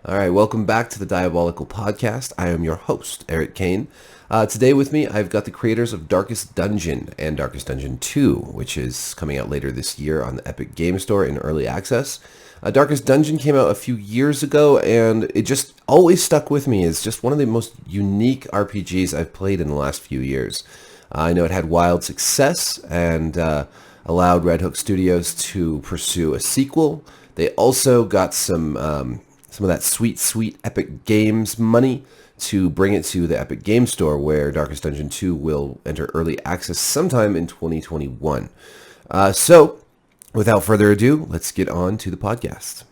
All right, welcome back to the Diabolical podcast. I am your host, Erik Kain. Today with me, I've got the creators of Darkest Dungeon and Darkest Dungeon 2, which is coming out later this year on the Epic Game Store in early access. Darkest Dungeon came out a few years ago, and it just always stuck with me as just one of the most unique RPGs I've played in the last few years. I know it had wild success and allowed Red Hook Studios to pursue a sequel. They also got some of that sweet Epic Games money to bring it to the Epic Game Store, where Darkest Dungeon 2 will enter early access sometime in 2021. So, without further ado, let's get on to the podcast.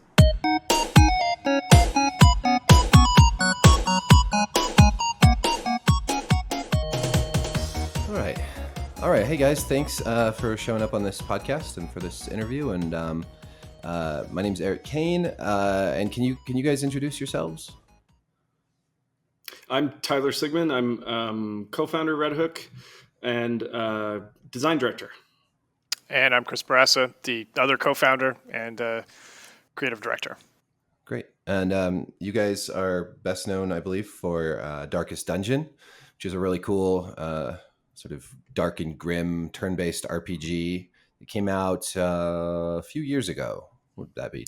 All right. Hey guys, thanks for showing up on this podcast and for this interview. And my name's Erik Kain. And can you guys introduce yourselves? I'm Tyler Sigmund. I'm co-founder of Red Hook and design director. And I'm Chris Barassa, the other co-founder and creative director. Great. And you guys are best known, I believe, for Darkest Dungeon, which is a really cool sort of dark and grim turn-based RPG. It came out a few years ago. What would that be?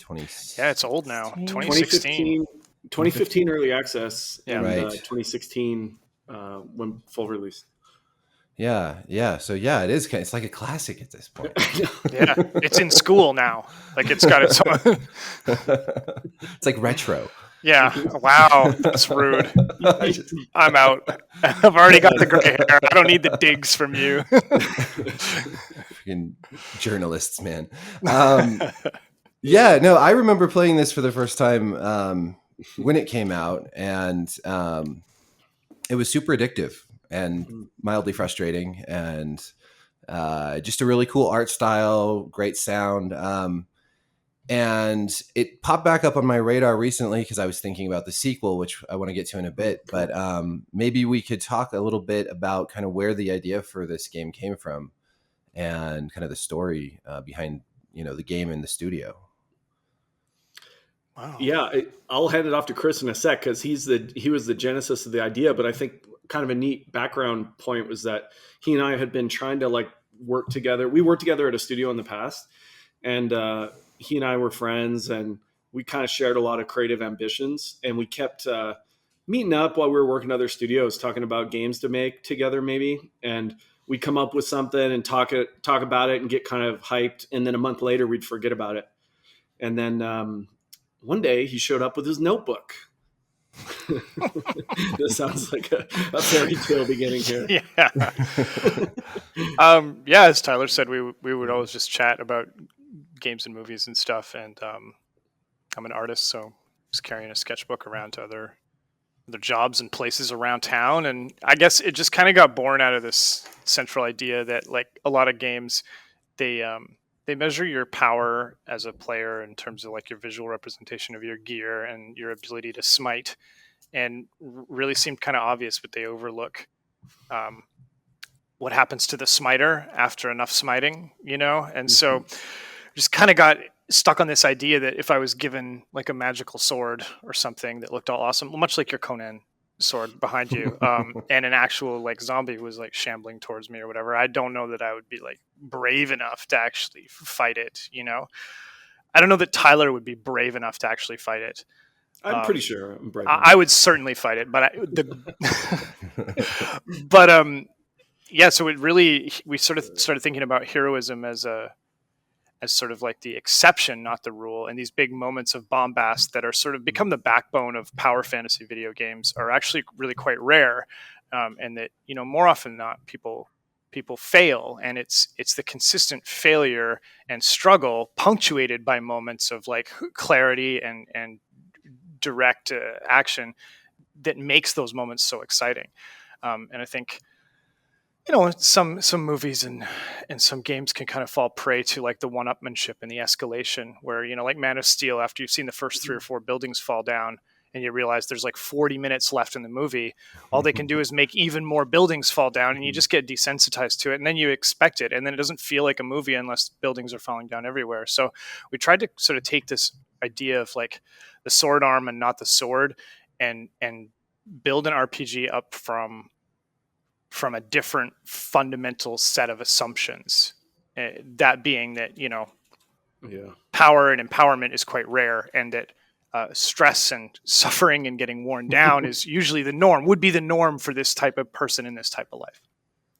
Yeah, it's old now. 2016. 2015 early access, and right. 2016 when full release. Yeah. So yeah, it is. It's like a classic at this point. Yeah, it's in school now. Like it's got its own. It's like retro. Yeah. Wow, that's rude. I'm out. I've already got the gray hair. I don't need the digs from you. Freaking journalists, man. Yeah, no, I remember playing this for the first time when it came out, and it was super addictive and mildly frustrating, and just a really cool art style, great sound. And it popped back up on my radar recently because I was thinking about the sequel, which I want to get to in a bit. But maybe we could talk a little bit about kind of where the idea for this game came from and kind of the story behind, the game and the studio. Wow. Yeah, I'll hand it off to Chris in a sec because he was the genesis of the idea. But I think kind of a neat background point was that he and I had been trying to work together. We worked together at a studio in the past, and he and I were friends, and we kind of shared a lot of creative ambitions, and we kept meeting up while we were working at other studios, talking about games to make together maybe. And we'd come up with something and talk about it and get kind of hyped. And then a month later, we'd forget about it. And then one day he showed up with his notebook. This sounds like a fairy tale beginning here. Yeah. Yeah, as Tyler said, we would always just chat about games and movies and stuff, and I'm an artist, so I was carrying a sketchbook around to other jobs and places around town, and I guess it just kind of got born out of this central idea that a lot of games, they measure your power as a player in terms of your visual representation of your gear and your ability to smite, and really seemed kind of obvious, but they overlook what happens to the smiter after enough smiting, and so just kind of got stuck on this idea that if I was given a magical sword or something that looked all awesome, much like your Conan sword behind you, and an actual zombie was shambling towards me or whatever, I don't know that I would be brave enough to actually fight it. I don't know that Tyler would be brave enough to actually fight it. I'm pretty sure I'm brave. I would certainly fight it, but yeah. So we sort of started thinking about heroism as sort of the exception, not the rule. And these big moments of bombast that are sort of become the backbone of power fantasy video games are actually really quite rare. And that, more often than not, people fail. And it's the consistent failure and struggle punctuated by moments of clarity and direct action that makes those moments so exciting. And I think, some movies and some games can kind of fall prey to the one-upmanship and the escalation where, like Man of Steel, after you've seen the first 3 or 4 buildings fall down and you realize there's 40 minutes left in the movie, all they can do is make even more buildings fall down, and you just get desensitized to it, and then you expect it, and then it doesn't feel like a movie unless buildings are falling down everywhere. So we tried to sort of take this idea of sword arm and not the sword, and build an RPG up from a different fundamental set of assumptions. That being that, power and empowerment is quite rare, and that stress and suffering and getting worn down is usually would be the norm for this type of person in this type of life.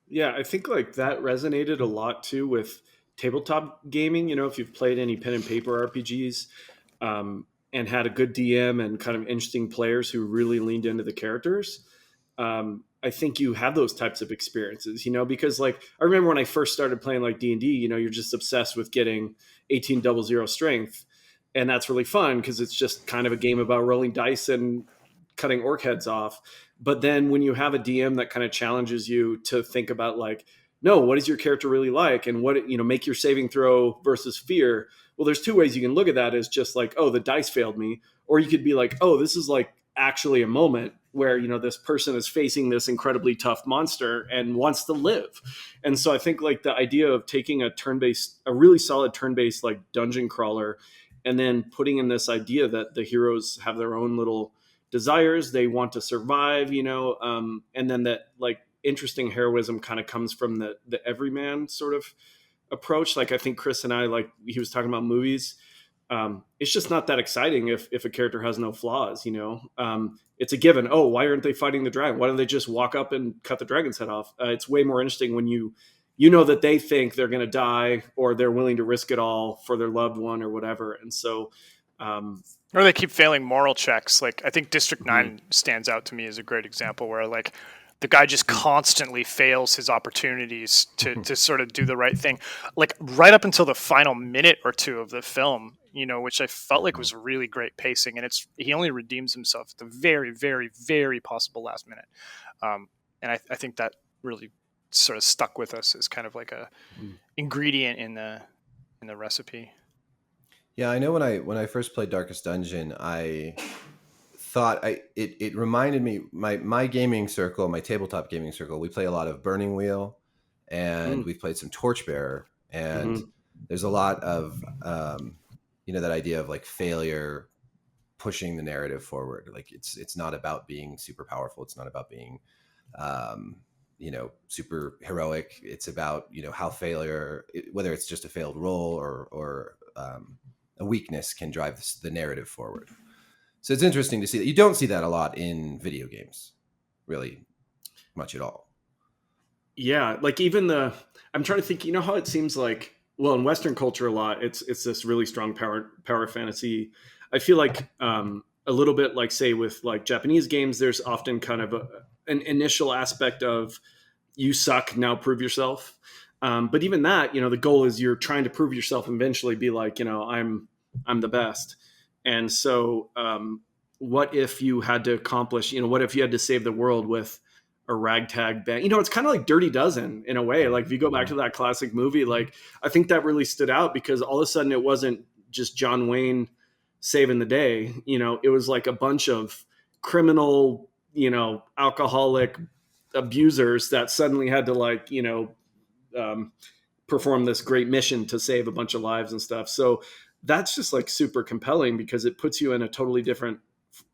Yeah, I think like that resonated a lot too with tabletop gaming. If you've played any pen and paper RPGs, and had a good DM and kind of interesting players who really leaned into the characters, I think you have those types of experiences, because like I remember when I first started playing like D&D, you're just obsessed with getting 1800 strength, and that's really fun because it's just kind of a game about rolling dice and cutting orc heads off. But then when you have a DM that kind of challenges you to think about like, no, what is your character really like, and what, make your saving throw versus fear. Well, there's two ways you can look at that, as just like, oh, the dice failed me, or you could be like, oh, this is like actually a moment where this person is facing this incredibly tough monster and wants to live. And so I think like the idea of taking a really solid turn-based like dungeon crawler, and then putting in this idea that the heroes have their own little desires, they want to survive, and then that like interesting heroism kind of comes from the everyman sort of approach. Like I think Chris and I, like he was talking about movies, it's just not that exciting if a character has no flaws. It's a given. Oh, why aren't they fighting the dragon? Why don't they just walk up and cut the dragon's head off? It's way more interesting when you know that they think they're going to die, or they're willing to risk it all for their loved one or whatever. And so or they keep failing moral checks. Like I think District 9 stands out to me as a great example, where like the guy just constantly fails his opportunities to sort of do the right thing, like right up until the final minute or two of the film, which I felt like was really great pacing. And he only redeems himself at the very, very, very possible last minute. And I think that really sort of stuck with us as kind of like a ingredient in the recipe. Yeah, I know when I first played Darkest Dungeon, I thought it reminded me, my gaming circle, my tabletop gaming circle, we play a lot of Burning Wheel, and we've played some Torchbearer, and there's a lot of that idea of like failure pushing the narrative forward. Like it's not about being super powerful, it's not about being super heroic. It's about how failure, whether it's just a failed roll or a weakness, can drive the narrative forward. So it's interesting to see that you don't see that a lot in video games, really much at all. Yeah, like even I'm trying to think, how it seems like, well, in Western culture a lot, it's this really strong power fantasy. I feel like a little bit like, say, with like Japanese games, there's often kind of an initial aspect of you suck, now prove yourself. But even that, the goal is you're trying to prove yourself and eventually be like, I'm the best. And so what if you had to accomplish, what if you had to save the world with a ragtag band? It's kind of like Dirty Dozen in a way. Like if you go back to that classic movie, like I think that really stood out because all of a sudden it wasn't just John Wayne saving the day. It was like a bunch of criminal, alcoholic abusers that suddenly had to like, perform this great mission to save a bunch of lives and stuff. So that's just like super compelling because it puts you in a totally different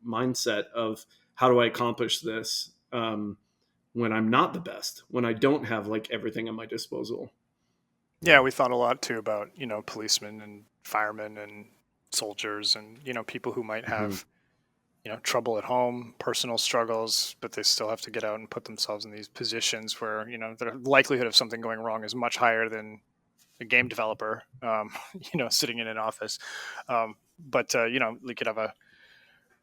mindset of how do I accomplish this when I'm not the best, when I don't have like everything at my disposal. Yeah, we thought a lot too about, policemen and firemen and soldiers and, people who might have, trouble at home, personal struggles, but they still have to get out and put themselves in these positions where, the likelihood of something going wrong is much higher than a game developer, sitting in an office. But we could have a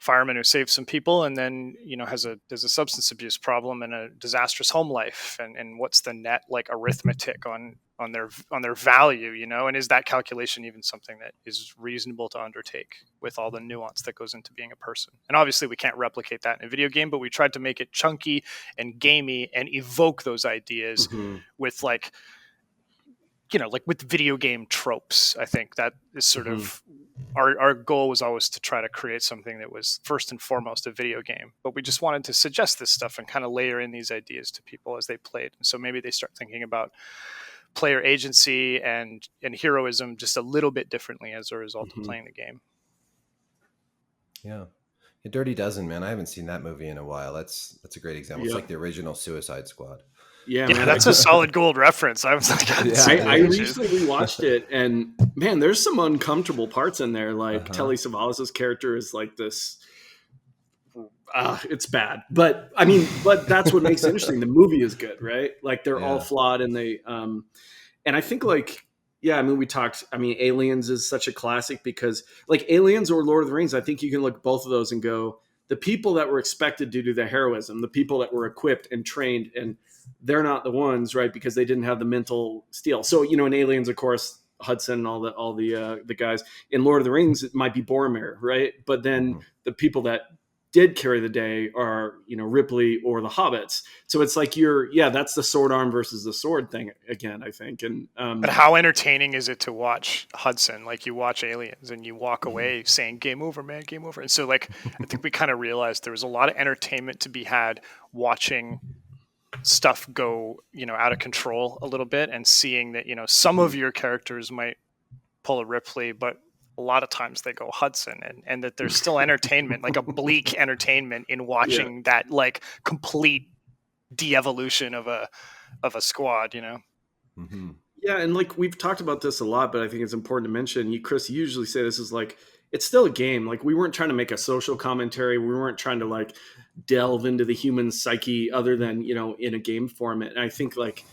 fireman who saves some people and then, has a substance abuse problem and a disastrous home life. And what's the net like arithmetic on their value, and is that calculation even something that is reasonable to undertake with all the nuance that goes into being a person? And obviously we can't replicate that in a video game, but we tried to make it chunky and gamey and evoke those ideas with like, like with video game tropes. I think that is sort of our goal was always to try to create something that was first and foremost a video game, but we just wanted to suggest this stuff and kind of layer in these ideas to people as they played. And so maybe they start thinking about player agency and heroism just a little bit differently as a result of playing the game. Yeah. Dirty Dozen, man. I haven't seen that movie in a while. That's a great example. It's Yeah. like the original Suicide Squad. Yeah, Yeah, man. that's a solid gold reference. I was like, I haven't Yeah, seen I, that I in it ages. recently watched it, and man, there's some uncomfortable parts in there. Like Uh-huh. Telly Savalas's character is like this. It's bad, but I mean, but that's what makes it interesting. The movie is good, right? Like they're all Yeah. flawed, and and I think like, yeah, I mean, we talked. I mean, Aliens is such a classic because like Aliens or Lord of the Rings, I think you can look at both of those and go, the people that were expected to do the heroism, the people that were equipped and trained, and they're not the ones, right? Because they didn't have the mental steel. So you know, in Aliens, of course, Hudson and all the guys. In Lord of the Rings, it might be Boromir, right? But then Mhm. the people that did carry the day are, you know, Ripley or the hobbits. So it's like that's the sword arm versus the sword thing again, I think. And But how entertaining is it to watch Hudson? Like you watch Aliens and you walk Mhm. away saying, game over, man, game over. And so like, I think we kind of realized there was a lot of entertainment to be had watching stuff go, you know, out of control a little bit and seeing that, you know, some of your characters might pull a Ripley, but a lot of times they go Hudson, and that there's still entertainment, like a bleak entertainment in yeah. watching that like complete de-evolution of a squad, you know? Mhm. Yeah, and like we've talked about this a lot, but I think it's important to mention. Chris, you usually say this is like it's still a game. Like we weren't trying to make a social commentary. We weren't trying to like delve into the human psyche other than you know in a game format. And I think like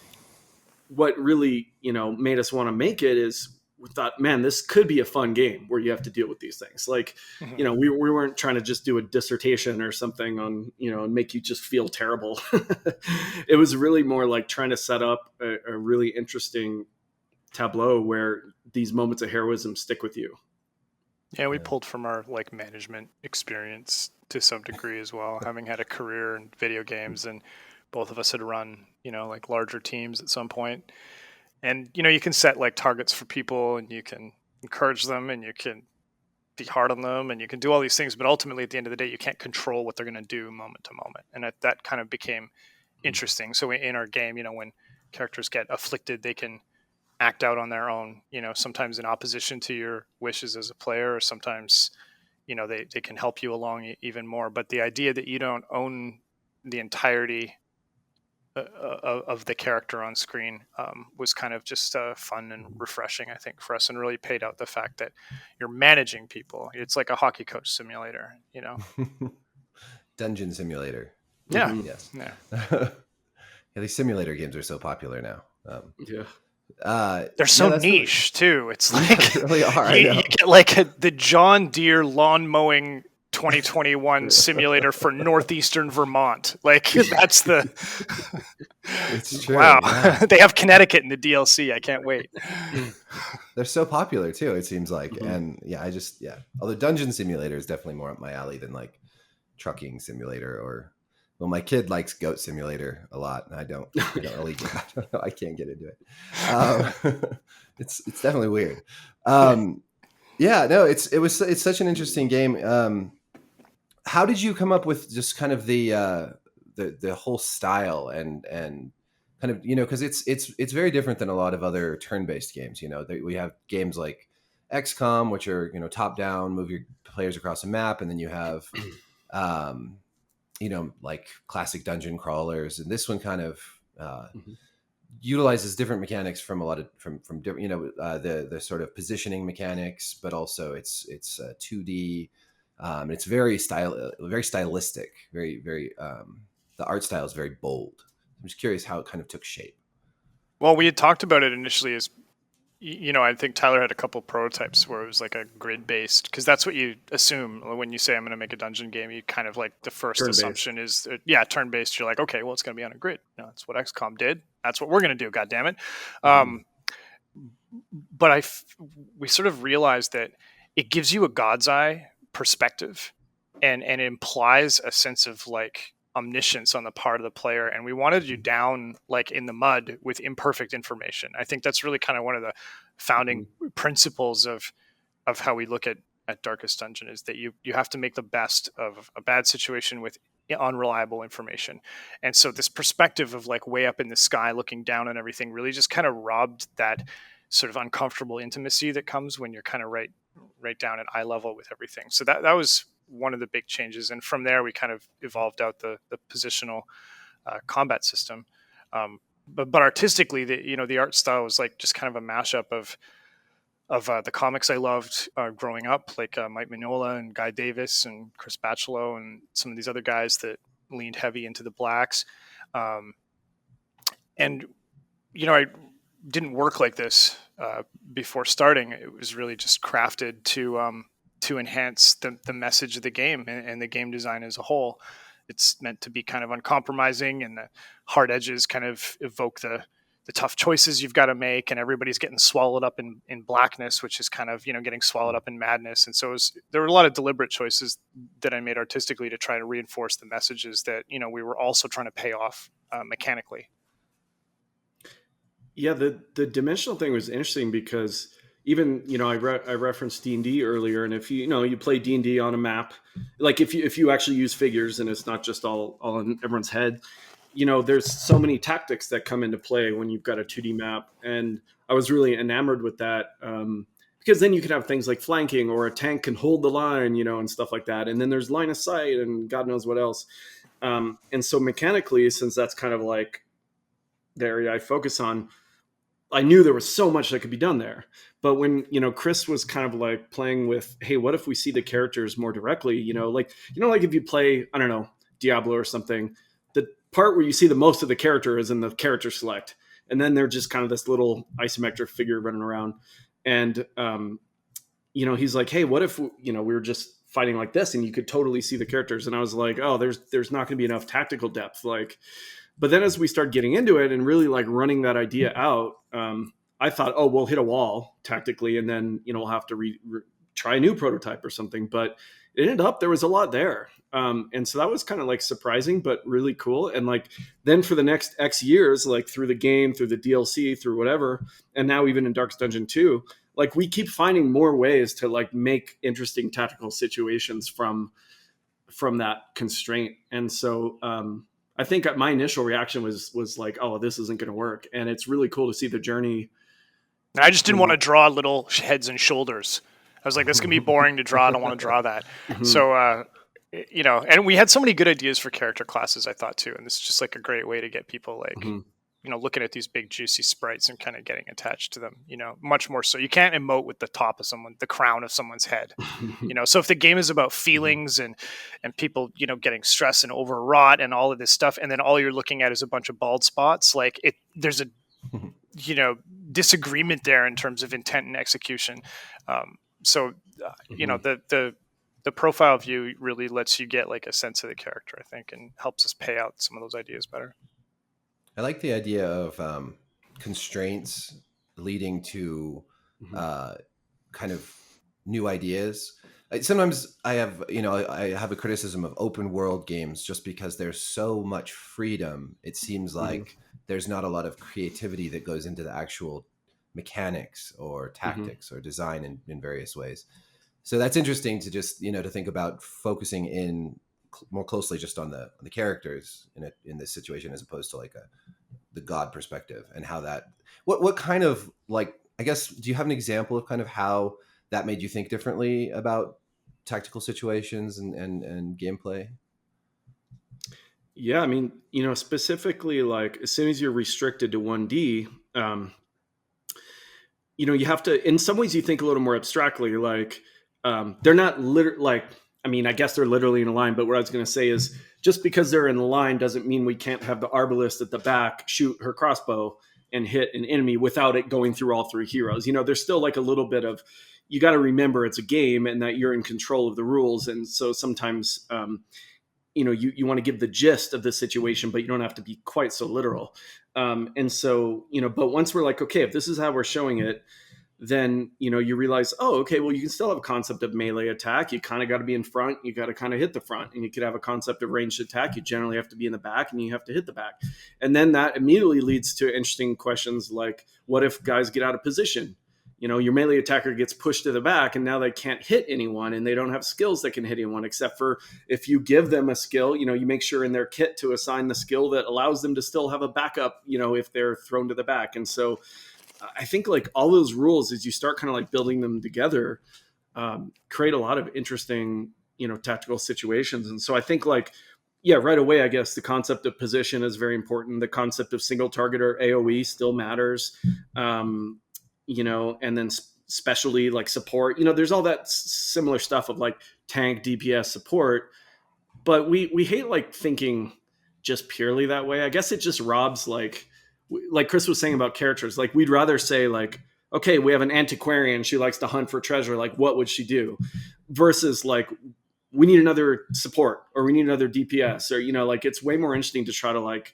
what really you know made us want to make it is we thought, man, this could be a fun game where you have to deal with these things. Like Mhm. you know, we weren't trying to just do a dissertation or something on you know and make you just feel terrible. It was really more like trying to set up a really interesting tableau where these moments of heroism stick with you. Yeah, we Yeah. pulled from our like management experience to some degree as well, having had a career in video games, and both of us had run, you know, like larger teams at some point. And you know, you can set like targets for people, and you can encourage them, and you can be hard on them, and you can do all these things, but ultimately at the end of the day you can't control what they're going to do moment to moment, and that kind of became interesting. So in our game, you know, when characters get afflicted, they can act out on their own, you know, sometimes in opposition to your wishes as a player, or sometimes, you know, they can help you along even more. But the idea that you don't own the entirety of the character on screen was kind of just fun and refreshing, I think, for us, and really paid out the fact that you're managing people. It's like a hockey coach simulator, you know? Dungeon Simulator. Yeah. Mm-hmm. Yes. Yeah. Yeah, these simulator games are so popular now. Yeah. They're Yeah, so that's really, niche too. It's yeah, like they really are. I you know. get like the John Deere lawn mowing 2021 simulator for northeastern Vermont. Like that's the It's true. wow. Yeah, They have Connecticut in the DLC. I can't wait. they're so popular too. It seems like, Mm-hmm. and yeah, Although Dungeon Simulator is definitely more up my alley than like trucking simulator or. Well, my kid likes Goat Simulator a lot, and I don't really. I don't know. I can't get into it. It's definitely weird. Yeah, no, it's such an interesting game. How did you come up with just kind of the whole style and kind of because it's very different than a lot of other turn-based games. We have games like XCOM, which are top down, move your players across a map, and then you have um, like classic dungeon crawlers, and this one kind of Mm-hmm. utilizes different mechanics from a lot of from different the sort of positioning mechanics, but also it's 2D. It's very stylistic, very the art style is very bold. I'm just curious how it kind of took shape. Well, we had talked about it initially as you know, I think Tyler had a couple prototypes where it was like a grid based, because that's what you assume when you say I'm going to make a dungeon game. You kind of like the first Turn-based. assumption is yeah, turn based. You're like, okay, well, it's going to be on a grid. You know, that's what XCOM did. That's what we're going to do. God damn it. Mm-hmm. But we sort of realized that it gives you a God's eye perspective, and it implies a sense of like omniscience on the part of the player, and we wanted you down like in the mud with imperfect information. I think that's really kind of one of the founding principles of how we look at Darkest Dungeon, is that you have to make the best of a bad situation with unreliable information. And so this perspective of like way up in the sky looking down on everything really just kind of robbed that sort of uncomfortable intimacy that comes when you're kind of right down at eye level with everything. So that was one of the big changes. And from there, we kind of evolved out the positional combat system. But artistically, the art style was like just kind of a mashup of the comics I loved growing up, like Mike Mignola and Guy Davis and Chris Bachalo and some of these other guys that leaned heavy into the blacks. And, I didn't work like this before starting. It was really just crafted to enhance the message of the game and the game design as a whole. It's meant to be kind of uncompromising, and the hard edges kind of evoke the tough choices you've got to make, and everybody's getting swallowed up in blackness, which is kind of, getting swallowed up in madness. And so there were a lot of deliberate choices that I made artistically to try to reinforce the messages that, we were also trying to pay off mechanically. Yeah, the dimensional thing was interesting because even, I referenced D&D earlier, and if you play D&D on a map, like if you actually use figures and it's not just all in everyone's head, there's so many tactics that come into play when you've got a 2D map. And I was really enamored with that because then you can have things like flanking, or a tank can hold the line, and stuff like that. And then there's line of sight and God knows what else. And so mechanically, since that's kind of like the area I focus on, I knew there was so much that could be done there. But when, Chris was kind of like playing with, hey, what if we see the characters more directly? Like if you play, I don't know, Diablo or something, the part where you see the most of the character is in the character select. And then they're just kind of this little isometric figure running around. And, he's like, hey, what if, we were just fighting like this and you could totally see the characters? And I was like, oh, there's not going to be enough tactical depth. But then as we start getting into it and really like running that idea out, I thought, oh, we'll hit a wall tactically, and then, we'll have to try a new prototype or something. But it ended up, there was a lot there. And so that was kind of like surprising, but really cool. And like, then for the next X years, like through the game, through the DLC, through whatever, and now even in Darkest Dungeon 2, like we keep finding more ways to like make interesting tactical situations from that constraint. And so, I think my initial reaction was like, oh, this isn't going to work. And it's really cool to see the journey. I just didn't want to draw little heads and shoulders. I was like, this can be boring to draw. I don't want to draw that. Mm-hmm. So, and we had so many good ideas for character classes, I thought, too. And this is just like a great way to get people like, mm-hmm. Looking at these big juicy sprites and kind of getting attached to them, much more so. You can't emote with the top of the crown of someone's head, So if the game is about feelings and people, getting stressed and overwrought and all of this stuff, and then all you're looking at is a bunch of bald spots, like there's a, disagreement there in terms of intent and execution. The profile view really lets you get like a sense of the character, I think, and helps us pay out some of those ideas better. I like the idea of constraints leading to kind of new ideas. Sometimes I have a criticism of open world games just because there's so much freedom. It seems like there's not a lot of creativity that goes into the actual mechanics or tactics or design in various ways. So that's interesting to just, to think about focusing in more closely just on the characters in this situation, as opposed to like the God perspective, and how that, what kind of, like, I guess, do you have an example of kind of how that made you think differently about tactical situations and gameplay? Yeah. I mean, specifically, like as soon as you're restricted to 1D, you have to, in some ways you think a little more abstractly, like, they're not I guess they're literally in a line, but what I was going to say is just because they're in the line doesn't mean we can't have the arbalist at the back shoot her crossbow and hit an enemy without it going through all three heroes. There's still like a little bit of, you got to remember it's a game and that you're in control of the rules. And so sometimes, you want to give the gist of the situation, but you don't have to be quite so literal. And so, but once we're like, okay, if this is how we're showing it, then, you realize, oh, okay, well, you can still have a concept of melee attack. You kind of got to be in front. You got to kind of hit the front. And you could have a concept of ranged attack. You generally have to be in the back and you have to hit the back. And then that immediately leads to interesting questions like, what if guys get out of position? Your melee attacker gets pushed to the back and now they can't hit anyone and they don't have skills that can hit anyone, except for if you give them a skill, you make sure in their kit to assign the skill that allows them to still have a backup, if they're thrown to the back. And so I think like all those rules, as you start kind of like building them together, create a lot of interesting, tactical situations. And so I think like, yeah, right away, I guess the concept of position is very important. The concept of single target or AoE still matters. And then specialty like support, there's all that similar stuff of like tank, DPS, support, but we hate like thinking just purely that way. I guess it just robs like Chris was saying about characters. Like we'd rather say like, okay, we have an antiquarian, she likes to hunt for treasure, like what would she do? Versus like, we need another support, or we need another DPS, or like it's way more interesting to try to like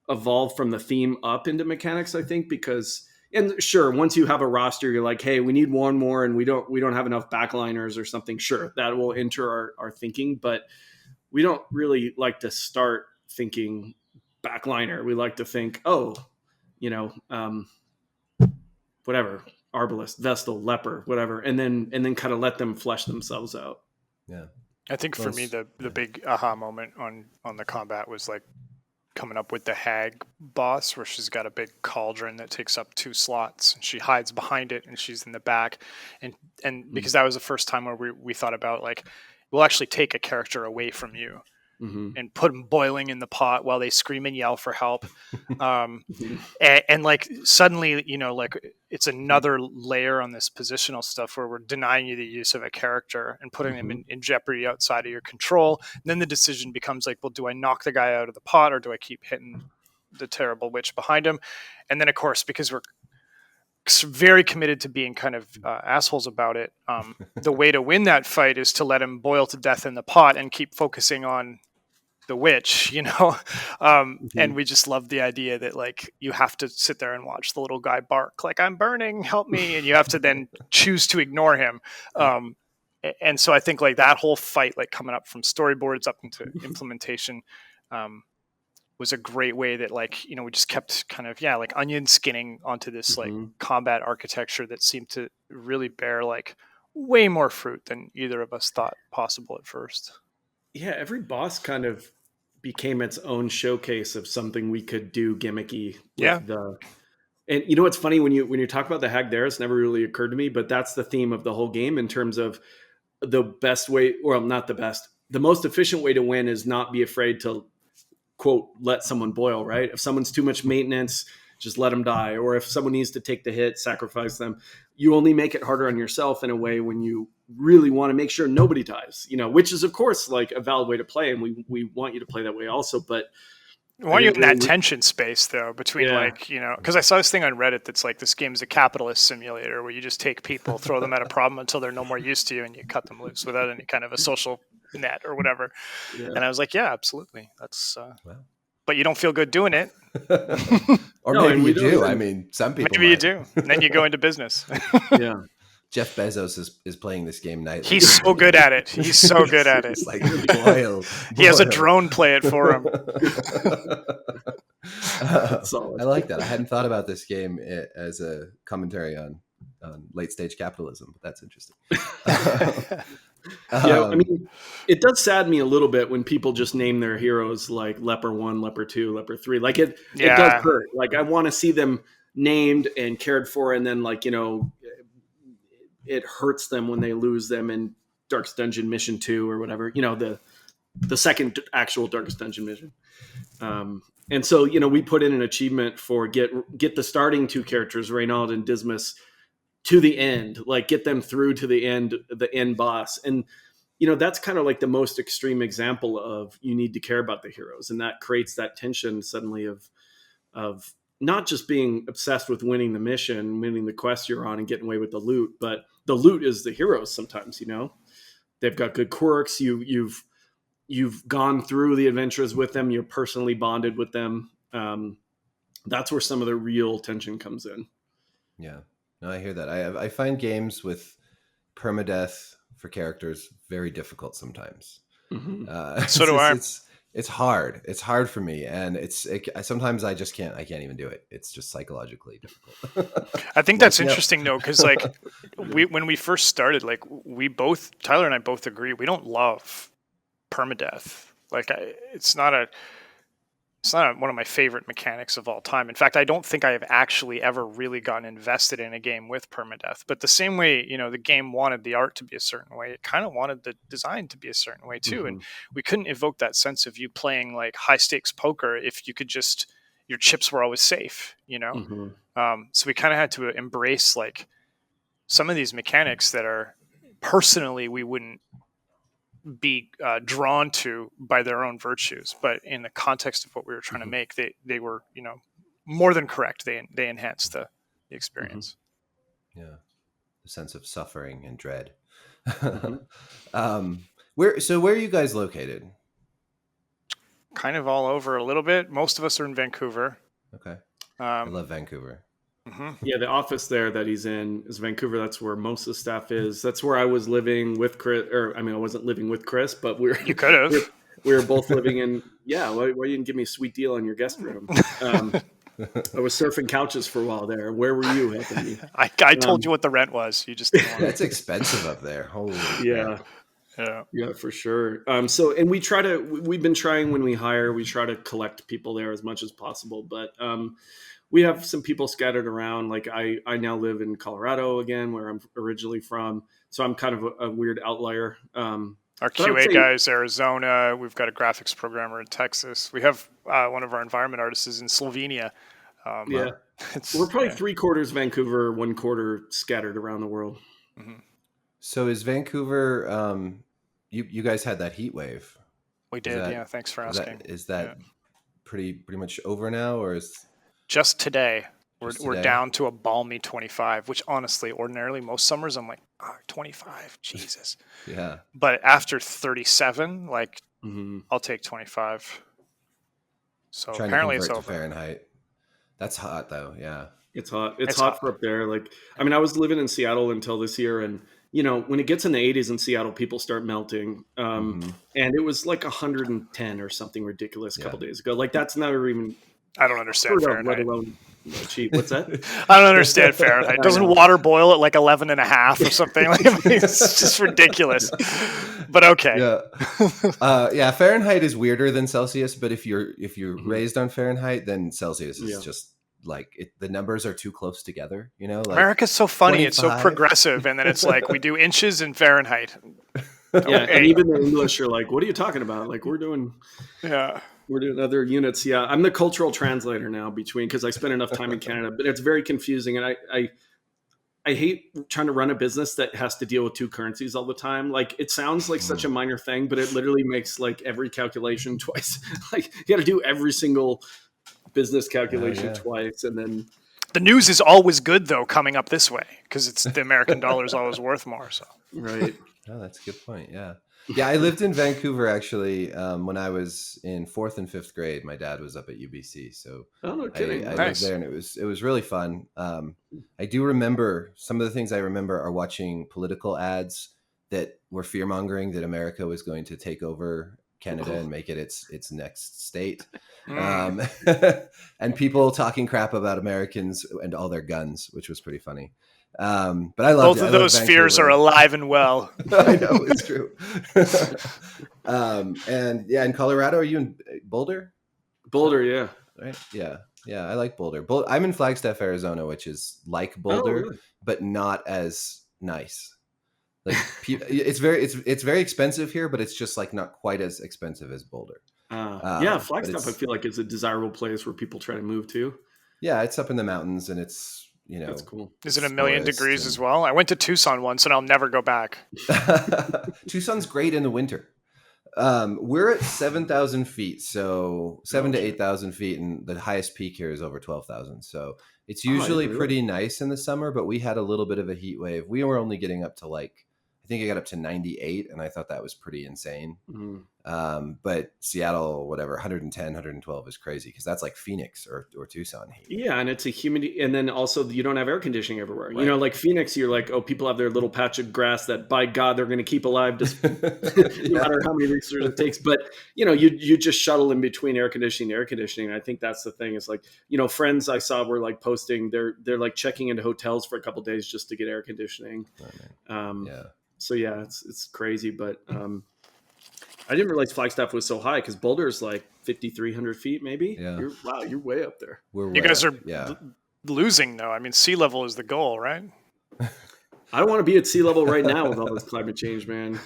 evolve from the theme up into mechanics, I think, because, and sure, once you have a roster, you're like, hey, we need one more and we don't have enough backliners or something. Sure, that will enter our thinking, but we don't really like to start thinking backliner. We like to think, whatever, Arbalest, Vestal, Leper, whatever, and then kind of let them flesh themselves out. Yeah. I think for me, the big aha moment on the combat was like coming up with the hag boss, where she's got a big cauldron that takes up 2 slots, and she hides behind it, and she's in the back, and because that was the first time where we thought about like, we'll actually take a character away from you. Mm-hmm. And put them boiling in the pot while they scream and yell for help. And like suddenly, like it's another layer on this positional stuff where we're denying you the use of a character and putting them in jeopardy outside of your control. And then the decision becomes like, well, do I knock the guy out of the pot, or do I keep hitting the terrible witch behind him? And then of course, because we're very committed to being kind of assholes about it, the way to win that fight is to let him boil to death in the pot and keep focusing on the witch, and we just love the idea that like you have to sit there and watch the little guy bark like, I'm burning, help me, and you have to then choose to ignore him. And so I think like that whole fight, like coming up from storyboards up into implementation, was a great way that like, we just kept kind of, like onion skinning onto this like combat architecture that seemed to really bear like way more fruit than either of us thought possible at first. Yeah, every boss kind of became its own showcase of something we could do gimmicky. And what's funny, when you talk about the hag there, it's never really occurred to me, but that's the theme of the whole game in terms of the best way, or not the best, the most efficient way to win is not be afraid to, quote, let someone boil, right? If someone's too much maintenance, just let them die. Or if someone needs to take the hit, sacrifice them. You only make it harder on yourself in a way when you really want to make sure nobody dies, which is of course like a valid way to play. And we want you to play that way also, but I want you in that tension space though, between like, because I saw this thing on Reddit that's like, this game is a capitalist simulator where you just take people, throw them at a problem until they're no more used to you, and you cut them loose without any kind of a social net or whatever. Yeah. And I was like, yeah, absolutely. That's, but you don't feel good doing it. Or no, maybe you do. I mean, some people maybe you do. And then you go into business. Yeah. Jeff Bezos is playing this game nightly. He's so good at it. He's so good at it. Like, boil. He has a drone play it for him. I like that. I hadn't thought about this game as a commentary on late stage capitalism, but that's interesting. I mean, it does sadden me a little bit when people just name their heroes like Leper 1, Leper 2, Leper 3. Like it does hurt. Like I want to see them named and cared for, and then like, it hurts them when they lose them in Darkest Dungeon Mission 2 or whatever, the second actual Darkest Dungeon mission. And so, we put in an achievement for get the starting 2 characters, Reynald and Dismas, to the end, like get them through to the end boss. And, that's kind of like the most extreme example of you need to care about the heroes. And that creates that tension suddenly of not just being obsessed with winning the mission, winning the quest you're on and getting away with the loot, but the loot is the heroes sometimes, they've got good quirks. You've gone through the adventures with them. You're personally bonded with them. That's where some of the real tension comes in. Yeah, no, I hear that. I find games with permadeath for characters very difficult sometimes. Mm-hmm. So do I. It's hard. It's hard for me, and sometimes I just can't. I can't even do it. It's just psychologically difficult. I think that's interesting though, because like when we first started, like Tyler and I both agree we don't love permadeath. Like it's not it's not one of my favorite mechanics of all time. In fact, I don't think I have actually ever really gotten invested in a game with permadeath. But the same way, the game wanted the art to be a certain way, it kind of wanted the design to be a certain way too. And we couldn't evoke that sense of you playing like high stakes poker if you could just, your chips were always safe, So we kind of had to embrace like some of these mechanics that are personally we wouldn't be drawn to by their own virtues, but in the context of what we were trying to make, they were more than correct. They enhanced the experience. Yeah, the sense of suffering and dread. Where are you guys located? Kind of all over a little bit. Most of us are in Vancouver. Okay, I love Vancouver. Yeah, the office there that he's in is Vancouver. That's where most of the staff is. That's where I was living with Chris. I wasn't living with Chris, but you could have. We were both living in. Yeah, why you didn't give me a sweet deal on your guest room? I was surfing couches for a while there. Where were you helping me? I told you what the rent was. You just it's expensive up there. Holy yeah. Yeah, for sure. And we've been trying when we hire, we try to collect people there as much as possible, but we have some people scattered around. Like I now live in Colorado again, where I'm originally from. So I'm kind of a weird outlier. Our QA guys, Arizona. We've got a graphics programmer in Texas. We have one of our environment artists is in Slovenia. We're probably 3/4 Vancouver, 1/4 scattered around the world. So is Vancouver? You guys had that heat wave. We did. Thanks for asking. Is that pretty much over now, or is just today? We're down to a balmy 25, which honestly, ordinarily, most summers I'm like, 25, Jesus. Yeah. But after 37, like, I'll take 25. So apparently it's over. To Fahrenheit. That's hot though. Yeah. It's hot. It's hot for up there. Like, I was living in Seattle until this year, and when it gets in the 80s in Seattle, people start melting. And it was like 110 or something ridiculous a couple days ago. Like, that's never even. I don't understand Fahrenheit. Let alone cheap. What's that? I don't understand Fahrenheit. Doesn't water boil at like 11 and a half or something? It's just ridiculous. But okay. Yeah. Fahrenheit is weirder than Celsius, but if you're raised on Fahrenheit, then Celsius is just like the numbers are too close together. Like America's so funny. 25. It's so progressive, and then it's like we do inches in Fahrenheit. And even the English are like, "What are you talking about?" Like we're doing other units. Yeah, I'm the cultural translator now because I spent enough time in Canada, but it's very confusing, and I hate trying to run a business that has to deal with two currencies all the time. Like it sounds like such a minor thing, but it literally makes like every calculation twice. Like you got to do every single business calculation twice, and then the news is always good though coming up this way because it's the American dollar is always worth more. So right. Oh, that's a good point. Yeah. I lived in Vancouver actually when I was in 4th and 5th grade. My dad was up at UBC, so no kidding. I lived there, and it was really fun. I do remember some of the things I remember are watching political ads that were fear mongering that America was going to take over Canada and make it its next state, and people talking crap about Americans and all their guns, which was pretty funny. But I love both of those fears are alive and well. I know it's true. And in Colorado, are you in Boulder? Boulder, yeah. Right. Yeah. I like Boulder. I'm in Flagstaff, Arizona, which is like Boulder, really? But not as nice. Like it's very expensive here, but it's just like not quite as expensive as Boulder. Flagstaff I feel like is a desirable place where people try to move to. Yeah, it's up in the mountains, and it's that's cool. Is it 1,000,000 degrees as well? I went to Tucson once, and I'll never go back. Tucson's great in the winter. We're at 7,000 feet, so 7,000 to 8,000 feet, and the highest peak here is over 12,000. So it's usually pretty nice in the summer, but we had a little bit of a heat wave. We were only getting up to I think I got up to 98, and I thought that was pretty insane. But Seattle, whatever, 110, 112 is crazy because that's like Phoenix or Tucson heat. Yeah, and it's a humidity, and then also you don't have air conditioning everywhere. Right. Like Phoenix, you're like, people have their little patch of grass that, by God, they're going to keep alive, no matter how many research it takes. But you just shuttle in between air conditioning and air conditioning. And I think that's the thing. Is like friends I saw were like posting they're like checking into hotels for a couple of days just to get air conditioning. So yeah, it's crazy, but I didn't realize Flagstaff was so high because Boulder's like 5,300 feet, maybe. Yeah. You're way up there. We're You way guys up. are Yeah. losing, though. I mean, sea level is the goal, right? I don't want to be at sea level right now with all this climate change, man.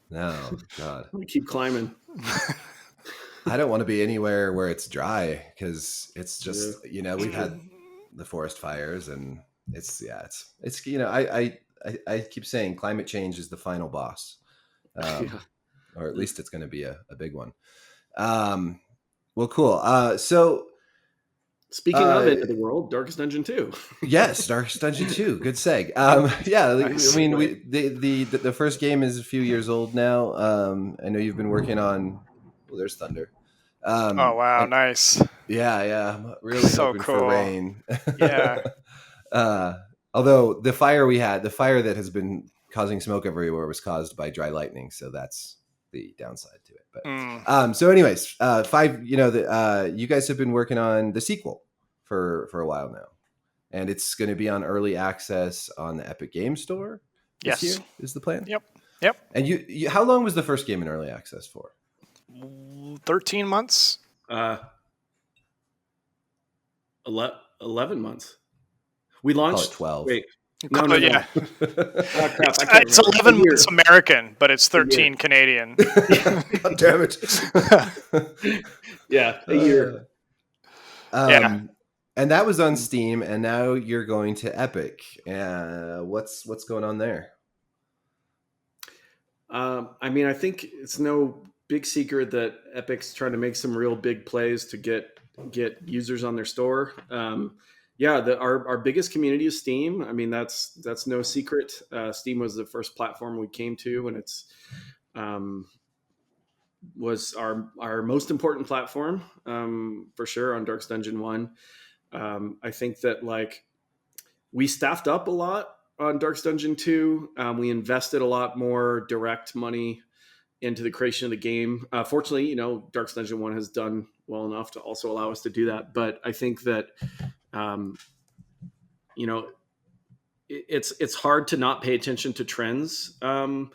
No, God. We keep climbing. I don't want to be anywhere where it's dry because it's just, we've had the forest fires and it's I keep saying climate change is the final boss. Or at least it's going to be a big one. Well, cool. So speaking of End of the World, Darkest Dungeon 2. Yes, Darkest Dungeon 2. Good seg. Nice. I mean, the first game is a few years old now. I know you've been working on. Well, there's thunder. Oh wow, nice. Yeah. I'm really So hoping cool. for rain. Yeah. Although the fire that has been causing smoke everywhere was caused by dry lightning, so that's the downside to it. But so, anyways, you guys have been working on the sequel for a while now, and it's going to be on early access on the Epic Game Store. This year is the plan. Yep. And you, how long was the first game in early access for? 13 months. 11 months. We launched 12. Wait. No. Yeah. It's 11 months American, but it's 13 Canadian. God damn it. Yeah, a year. And that was on Steam, and now you're going to Epic. What's going on there? I mean, I think it's no big secret that Epic's trying to make some real big plays to get users on their store. Our biggest community is Steam. I mean, that's no secret. Steam was the first platform we came to, and it's was our most important platform for sure on Darkest Dungeon 1. I think that we staffed up a lot on Darkest Dungeon 2. We invested a lot more direct money into the creation of the game. Fortunately, Darkest Dungeon 1 has done well enough to also allow us to do that. But I think that, it's hard to not pay attention to trends. And,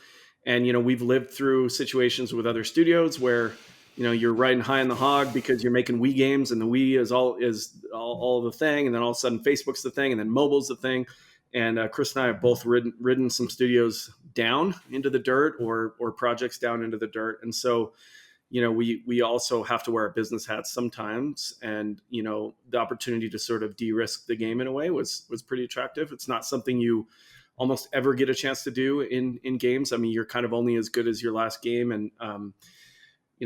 we've lived through situations with other studios where, you're riding high on the hog because you're making Wii games and the Wii is all the thing. And then all of a sudden Facebook's the thing and then mobile's the thing. And Chris and I have both ridden some studios down into the dirt or projects down into the dirt. And so, we also have to wear our business hats sometimes. And, the opportunity to sort of de-risk the game in a way was pretty attractive. It's not something you almost ever get a chance to do in games. I mean, you're kind of only as good as your last game. And,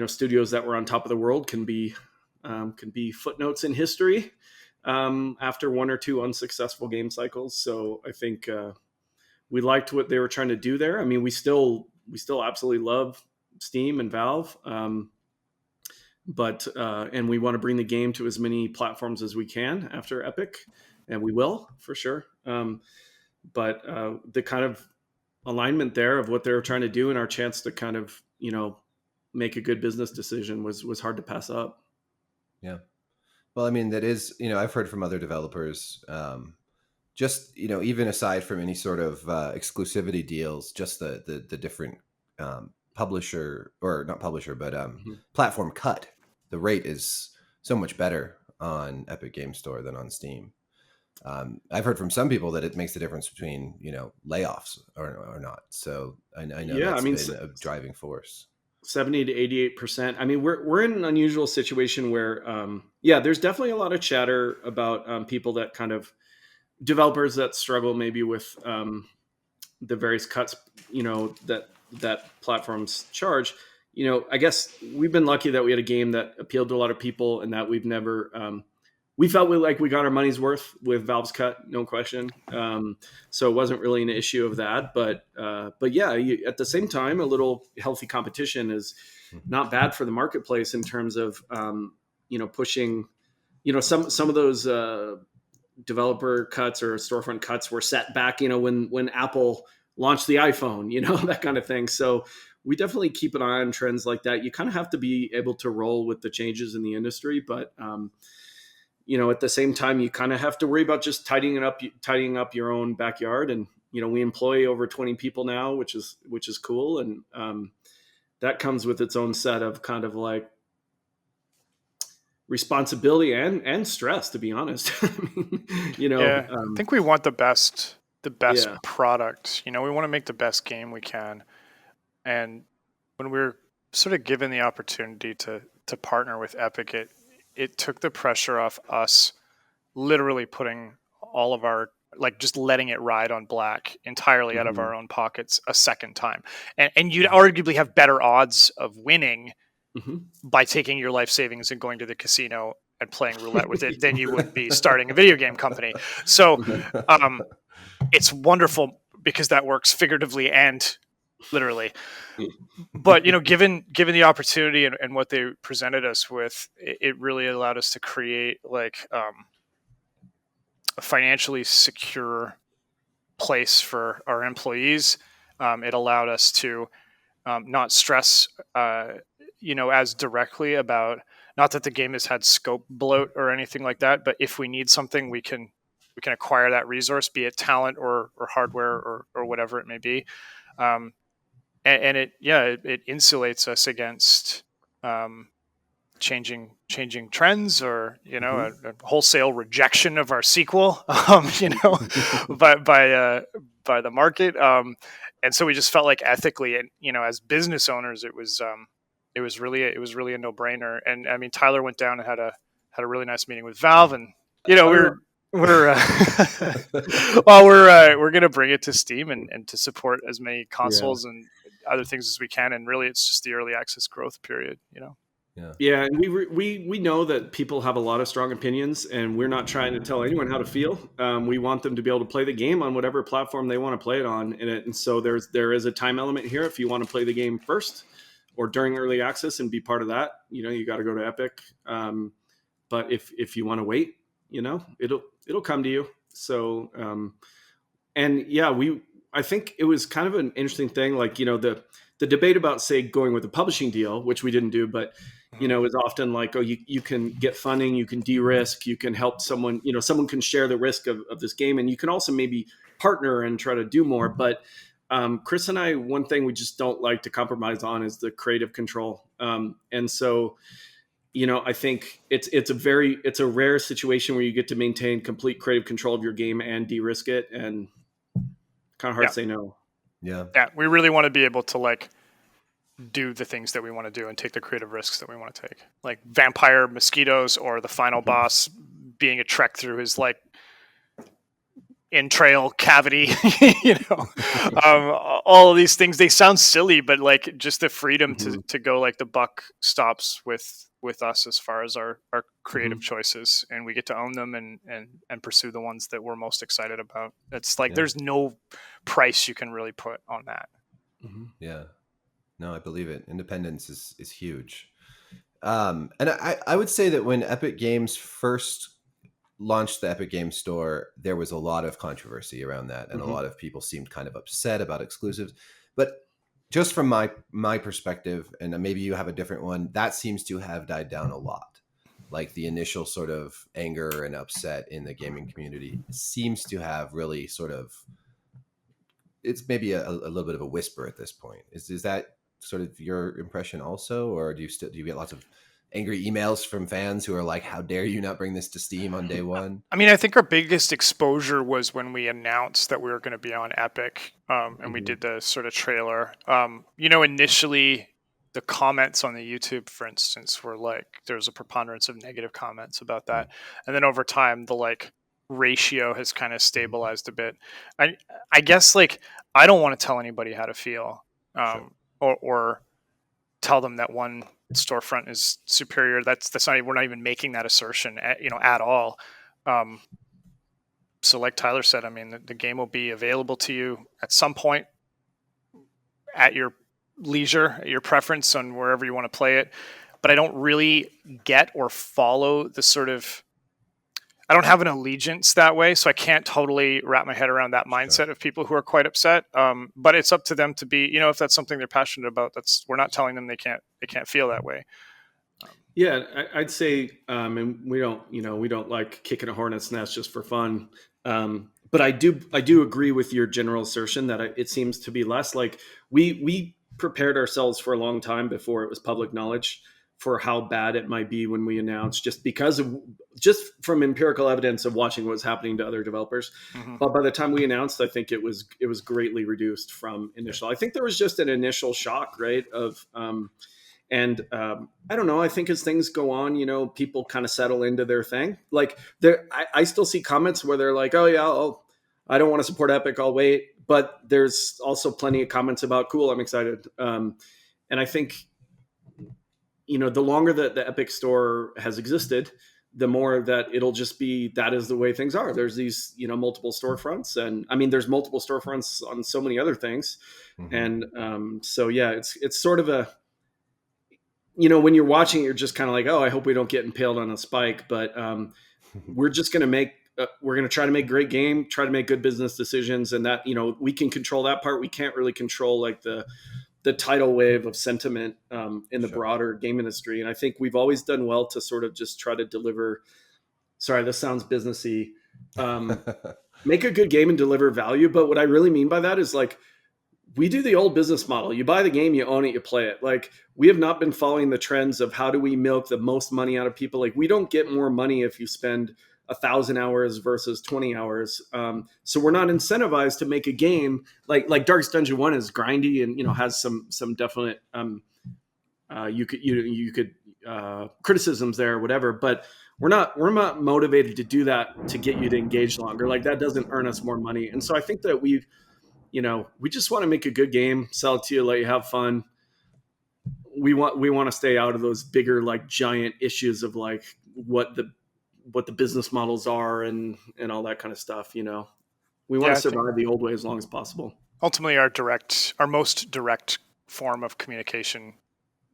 studios that were on top of the world can be footnotes in history after one or two unsuccessful game cycles. So I think we liked what they were trying to do there. I mean, we still absolutely love Steam and Valve, but we want to bring the game to as many platforms as we can after Epic, and we will for sure. But the kind of alignment there of what they were trying to do and our chance to kind of make a good business decision was hard to pass up. Yeah. Well, I mean, that is, I've heard from other developers, just, even aside from any sort of exclusivity deals, just the different publisher or not publisher, but platform cut. The rate is so much better on Epic Game Store than on Steam. I've heard from some people that it makes the difference between, layoffs or not. So I know that's been a driving force. 70 to 88%. I mean, we're in an unusual situation where, there's definitely a lot of chatter about people that kind of developers that struggle maybe with the various cuts, that platforms charge. I guess we've been lucky that we had a game that appealed to a lot of people and that we've never, we felt we got our money's worth with Valve's cut, no question. So it wasn't really an issue of that, but yeah, at the same time, a little healthy competition is not bad for the marketplace in terms of, pushing, some of those developer cuts or storefront cuts were set back, when Apple launched the iPhone, that kind of thing. So we definitely keep an eye on trends like that. You kind of have to be able to roll with the changes in the industry, but, at the same time, you kind of have to worry about just tidying up your own backyard. And, we employ over 20 people now, which is cool. And, that comes with its own set of kind of like responsibility and stress, to be honest. I mean, Yeah, I think we want the best yeah. product. We want to make the best game we can. And when we're sort of given the opportunity to partner with Epic, it took the pressure off us literally putting all of our, like, just letting it ride on black entirely out of Mm-hmm. our own pockets a second time. And you'd arguably have better odds of winning Mm-hmm. by taking your life savings and going to the casino and playing roulette with it than you would be starting a video game company. So it's wonderful because that works figuratively and literally. But given the opportunity and what they presented us with, it really allowed us to create like a financially secure place for our employees. It allowed us to not stress, as directly about, not that the game has had scope bloat or anything like that, but if we need something, we can acquire that resource, be it talent or hardware or whatever it may be. And it insulates us against changing trends, or a wholesale rejection of our sequel, by the market. And so we just felt like ethically, and as business owners, it was really a no brainer. And I mean, Tyler went down and had a really nice meeting with Valve, and we're well, we're gonna bring it to Steam and to support as many Yeah. consoles and other things as we can. And really, it's just the early access growth period. Yeah, and we know that people have a lot of strong opinions, and we're not trying to tell anyone how to feel. We want them to be able to play the game on whatever platform they want to play it on, and so there is a time element here. If you want to play the game first or during early access and be part of that, you got to go to Epic. But if you want to wait, it'll come to you. So and yeah, I think it was kind of an interesting thing, like the debate about, say, going with a publishing deal, which we didn't do, but is often like, oh, you can get funding, you can de-risk, you can help someone, someone can share the risk of this game, and you can also maybe partner and try to do more. But Chris and I, one thing we just don't like to compromise on is the creative control. And so, I think it's a rare situation where you get to maintain complete creative control of your game and de-risk it, and kind of hard Yeah. to say no. Yeah. Yeah, we really want to be able to like do the things that we want to do and take the creative risks that we want to take, like vampire mosquitoes or the final boss being a trek through his like entrail cavity. All of these things, they sound silly, but like just the freedom to go, like the buck stops with us as far as our creative choices, and we get to own them and pursue the ones that we're most excited about. It's like there's no price you can really put on that. Yeah. No, I believe it. Independence is huge. And I would say that when Epic Games first launched the Epic Games Store, there was a lot of controversy around that, and a lot of people seemed kind of upset about exclusives. But just from my perspective, and maybe you have a different one, that seems to have died down a lot. Like the initial sort of anger and upset in the gaming community seems to have really sort of, it's maybe a little bit of a whisper at this point. Is that sort of your impression also, or do you get lots of angry emails from fans who are like, how dare you not bring this to Steam on day one? I mean, I think our biggest exposure was when we announced that we were going to be on Epic, and we did the sort of trailer. Initially the comments on the YouTube, for instance, were like, there's a preponderance of negative comments about that. And then over time, the like ratio has kind of stabilized a bit. I guess like, I don't want to tell anybody how to feel, or tell them that one storefront is superior. That's not, we're not even making that assertion at all. So like Tyler said, I mean, the game will be available to you at some point at your leisure, at your preference, on wherever you want to play it. But I don't really get or follow the sort of, I don't have an allegiance that way, so I can't totally wrap my head around that mindset of people who are quite upset. But it's up to them to be, if that's something they're passionate about. We're not telling them they can't feel that way. Yeah, I'd say, and we don't like kicking a hornet's nest just for fun. But I do agree with your general assertion that it seems to be less. Like we prepared ourselves for a long time before it was public knowledge for how bad it might be when we announce, just from empirical evidence of watching what was happening to other developers. Mm-hmm. But by the time we announced, I think it was greatly reduced from initial. I think there was just an initial shock, right? I don't know. I think as things go on, people kind of settle into their thing. Like I still see comments where they're like, "Oh yeah, I don't want to support Epic. I'll wait." But there's also plenty of comments about, "Cool, I'm excited." And I think, the longer that the Epic Store has existed, the more that it'll just be that is the way things are. There's these, multiple storefronts, and I mean, there's multiple storefronts on so many other things, and so yeah, it's sort of a, when you're watching, you're just kind of like, oh, I hope we don't get impaled on a spike, but we're just going to we're going to try to make a great game, try to make good business decisions, and that, we can control that part. We can't really control like the tidal wave of sentiment in the broader game industry. And I think we've always done well to sort of just try to deliver, sorry, this sounds businessy, make a good game and deliver value. But what I really mean by that is like, we do the old business model. You buy the game, you own it, you play it. Like, we have not been following the trends of how do we milk the most money out of people. Like, we don't get more money if you spend 1,000 hours versus 20 hours. So we're not incentivized to make a game like Darkest Dungeon 1 is grindy and, has some definite, you could criticisms there or whatever, but we're not motivated to do that to get you to engage longer. Like, that doesn't earn us more money. And so I think that we just want to make a good game, sell it to you, let you have fun. We want to stay out of those bigger, like, giant issues of like what the business models are and all that kind of stuff. We want to survive the old way as long as possible. Ultimately, our most direct form of communication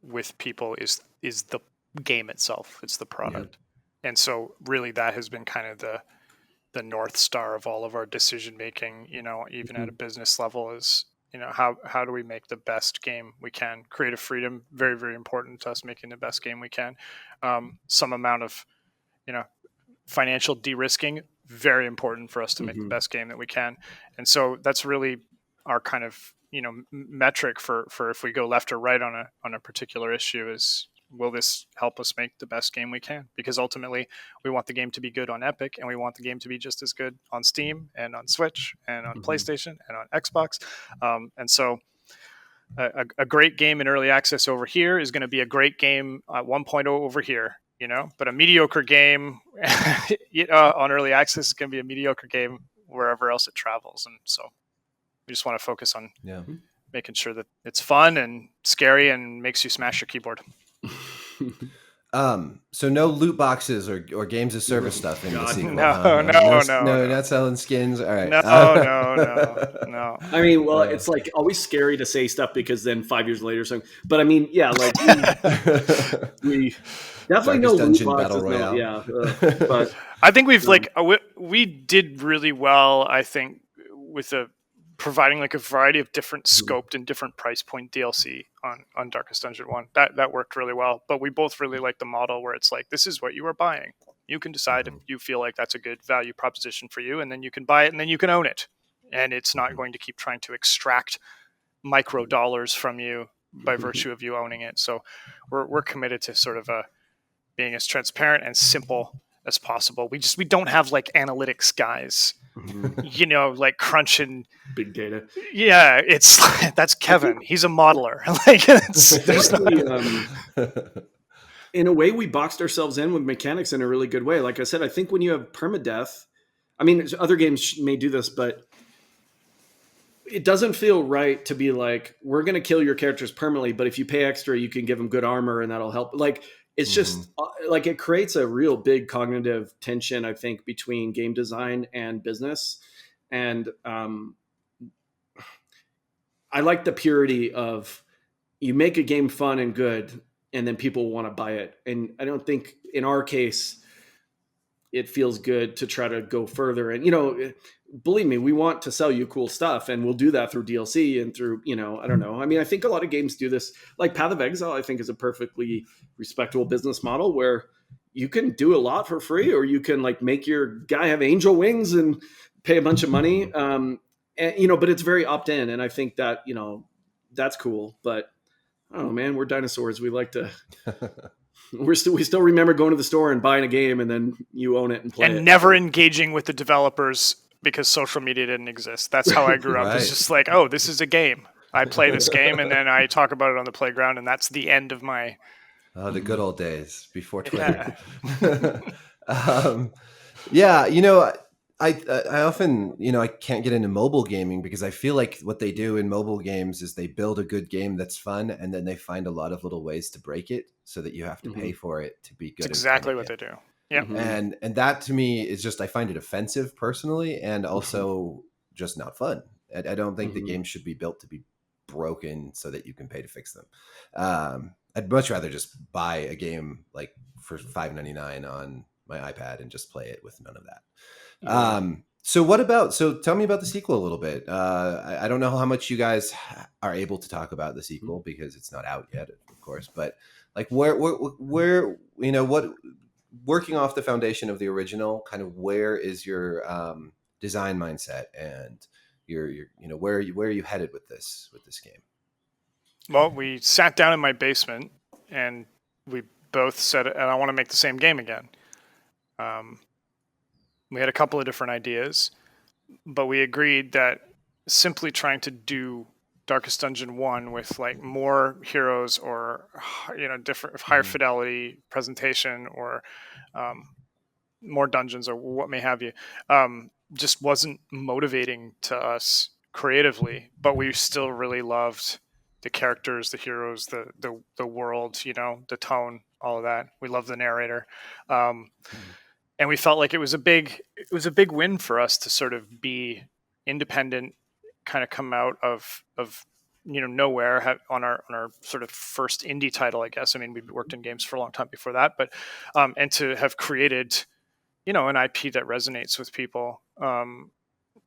with people is the game itself. It's the product. Yeah. And so really that has been kind of the North Star of all of our decision making, even at a business level, is, how do we make the best game we can? Creative freedom, very, very important to us, making the best game we can. Some amount of, financial de-risking, very important for us to make the best game that we can. And so that's really our kind of, metric for if we go left or right on a particular issue is, will this help us make the best game we can? Because ultimately we want the game to be good on Epic, and we want the game to be just as good on Steam and on Switch and on PlayStation and on Xbox. And so a great game in early access over here is going to be a great game at 1.0 over here, but a mediocre game on early access is going to be a mediocre game wherever else it travels. And so we just want to focus on making sure that it's fun and scary and makes you smash your keyboard. So no loot boxes or games of service stuff in the sequel. No, not selling skins. All right. No. I mean, well, it's like always scary to say stuff because then 5 years later, but I mean, yeah, like we definitely no loot boxes. Battle Royale. But I think we've we did really well. I think with providing like a variety of different scoped and different price point DLC on Darkest Dungeon 1. That worked really well. But we both really like the model where it's like, this is what you are buying. You can decide if you feel like that's a good value proposition for you, and then you can buy it and then you can own it. And it's not going to keep trying to extract micro dollars from you by virtue of you owning it. So we're committed to sort of being as transparent and simple as possible. We don't have like analytics guys, like crunching big data. Yeah, that's Kevin. He's a modeler. In a way, we boxed ourselves in with mechanics in a really good way. Like I said, I think when you have permadeath, I mean, other games may do this, but it doesn't feel right to be like, we're going to kill your characters permanently, but if you pay extra, you can give them good armor and that'll help. Like, it's just like, it creates a real big cognitive tension, I think, between game design and business. And I like the purity of, you make a game fun and good, and then people want to buy it. And I don't think in our case, it feels good to try to go further. And, believe me, we want to sell you cool stuff, and we'll do that through DLC and through, I don't know. I mean, I think a lot of games do this. Like Path of Exile, I think, is a perfectly respectable business model where you can do a lot for free, or you can like make your guy have angel wings and pay a bunch of money. But it's very opt-in. And I think that, that's cool. But I don't know, man, we're dinosaurs. We like to, we still remember going to the store and buying a game, and then you own it and play and it. never engaging with the developers because social media didn't exist. That's how I grew up. Right. It's just like, oh, this is a game. I play this game, and then I talk about it on the playground, and that's the end of my. Oh, the good old days before Yeah. Twitter. Yeah, you know, I often, you know, I can't get into mobile gaming because I feel like what they do in mobile games is they build a good game that's fun, and then they find a lot of little ways to break it so that you have to pay for it to be good. It's exactly what they do. Yeah. And that to me is just, I find it offensive personally, and also just not fun. I don't think the games should be built to be broken so that you can pay to fix them. I'd much rather just buy a game like for $5.99 on my iPad and just play it with none of that. So tell me about the sequel a little bit. I don't know how much you guys are able to talk about the sequel because it's not out yet, of course, but like where, you know, what, working off the foundation of the original, kind of where is your design mindset and your you know, where are you headed with this game? Well, we sat down in my basement and we both said, and I want to make the same game again. We had a couple of different ideas, but we agreed that simply trying to do Darkest Dungeon 1 with like more heroes or, you know, different higher fidelity presentation or more dungeons or what may have you, just wasn't motivating to us creatively. But we still really loved the characters, the heroes, the world, you know, the tone, all of that. We love the narrator. And we felt like it was a big win for us to sort of be independent, kind of come out of you know, nowhere on our sort of first indie title, I guess. I mean, we've worked in games for a long time before that, but and to have created, you know, an IP that resonates with people.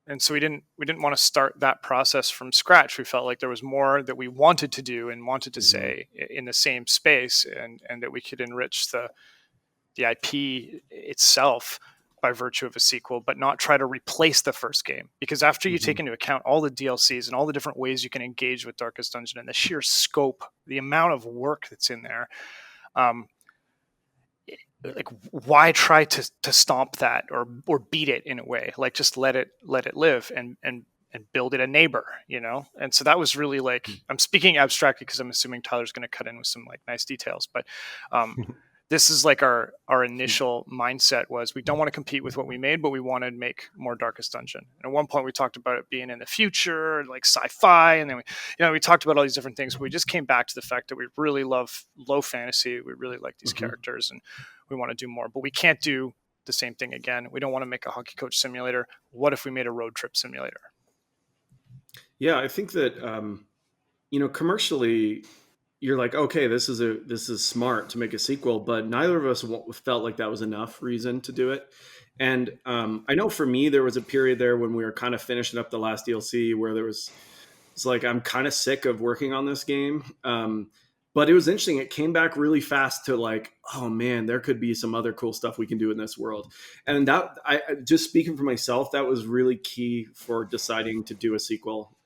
And so we didn't want to start that process from scratch. We felt like there was more that we wanted to do and wanted to say in the same space, and that we could enrich the IP itself by virtue of a sequel, but not try to replace the first game. Because after you take into account all the DLCs and all the different ways you can engage with Darkest Dungeon and the sheer scope, the amount of work that's in there, like why try to stomp that or beat it in a way? Like just let it live and build it a neighbor, you know? And so that was really like, I'm speaking abstractly because I'm assuming Tyler's going to cut in with some like nice details, but this is like our initial mindset was we don't want to compete with what we made, but we want to make more Darkest Dungeon. And at one point we talked about it being in the future, like sci-fi. And then we talked about all these different things, but we just came back to the fact that we really love low fantasy. We really like these characters and we want to do more, but we can't do the same thing again. We don't want to make a hockey coach simulator. What if we made a road trip simulator? Yeah, I think that, you know, commercially, you're like, okay, this is smart to make a sequel, but neither of us felt like that was enough reason to do it. And I know for me, there was a period there when we were kind of finishing up the last DLC where it's like, I'm kind of sick of working on this game. But it was interesting. It came back really fast to like, oh man, there could be some other cool stuff we can do in this world. And that, I just speaking for myself, that was really key for deciding to do a sequel,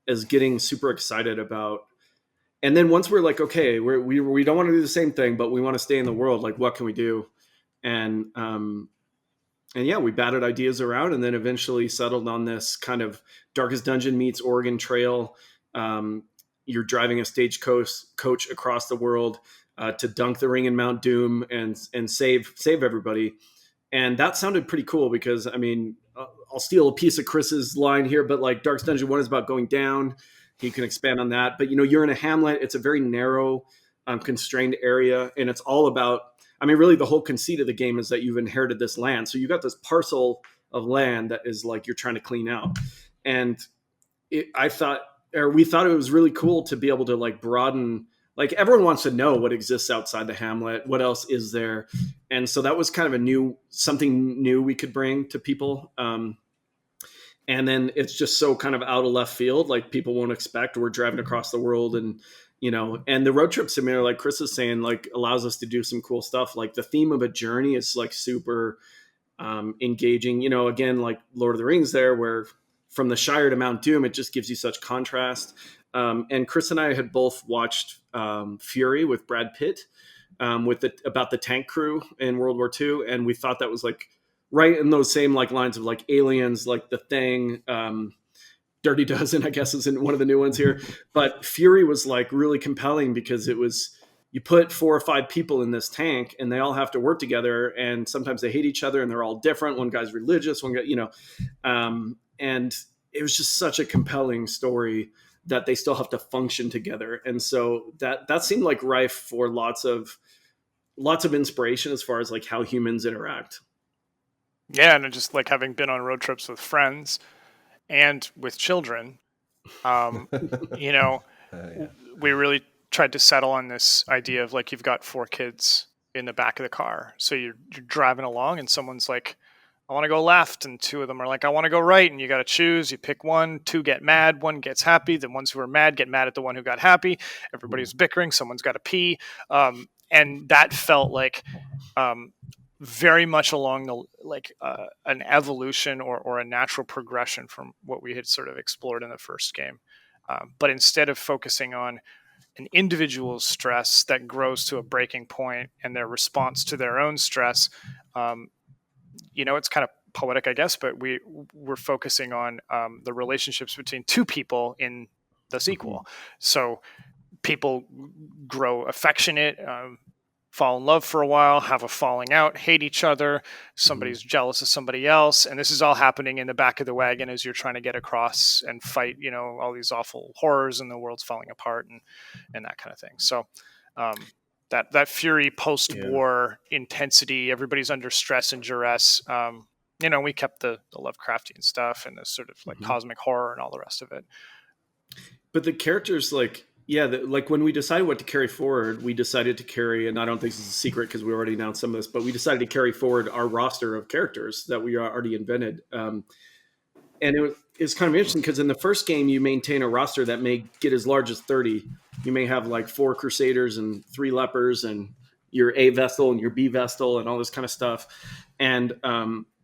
is getting super excited about. And then once we're like, okay, we don't want to do the same thing, but we want to stay in the world. Like, what can we do? And yeah, we batted ideas around, and then eventually settled on this kind of Darkest Dungeon meets Oregon Trail. You're driving a stagecoach across the world to dunk the ring in Mount Doom and save everybody. And that sounded pretty cool because, I mean, I'll steal a piece of Chris's line here, but like Darkest Dungeon 1 is about going down. He can expand on that. But, you know, you're in a hamlet. It's a very narrow, constrained area. And it's all about, I mean, really the whole conceit of the game is that you've inherited this land. So you got this parcel of land that is like you're trying to clean out. And we thought it was really cool to be able to like broaden, like everyone wants to know what exists outside the hamlet. What else is there? And so that was kind of something new we could bring to people. And then it's just so kind of out of left field, like people won't expect. We're driving across the world and, you know, and the road trip simulator, like Chris is saying, like allows us to do some cool stuff. Like the theme of a journey is like super engaging, you know, again, like Lord of the Rings there, where from the Shire to Mount Doom, it just gives you such contrast. And Chris and I had both watched Fury with Brad Pitt, about the tank crew in World War II, and we thought that was like right in those same like lines of like Aliens, like The Thing. Dirty Dozen, I guess, is in one of the new ones here. But Fury was like really compelling because it was, you put 4 or 5 people in this tank and they all have to work together, and sometimes they hate each other and they're all different. One guy's religious, one guy, and it was just such a compelling story that they still have to function together. And so that seemed like rife for lots of inspiration as far as like how humans interact. Yeah, and just like having been on road trips with friends and with children, you know, we really tried to settle on this idea of like, you've got 4 kids in the back of the car. So you're driving along and someone's like, I want to go left. And 2 of them are like, I want to go right. And you got to choose, you pick one, 2 get mad, 1 gets happy. The ones who are mad get mad at the one who got happy. Everybody's bickering. Someone's got to pee. And that felt like, very much along the like an evolution or a natural progression from what we had sort of explored in the first game. But instead of focusing on an individual's stress that grows to a breaking point and their response to their own stress, it's kind of poetic, I guess, but we're focusing on the relationships between 2 people in the sequel. So people grow affectionate, fall in love for a while, have a falling out, hate each other, somebody's jealous of somebody else, and this is all happening in the back of the wagon as you're trying to get across and fight, all these awful horrors and the world's falling apart and that kind of thing. So that Fury post-war intensity, everybody's under stress and duress. We kept the Lovecraftian stuff and the sort of like cosmic horror and all the rest of it. But the characters, like, like when we decided what to carry forward, we decided to carry, and I don't think this is a secret because we already announced some of this, but we decided to carry forward our roster of characters that we already invented. And it's kind of interesting because in the first game, you maintain a roster that may get as large as 30. You may have like 4 Crusaders and 3 Lepers and your A Vestal and your B Vestal and all this kind of stuff. And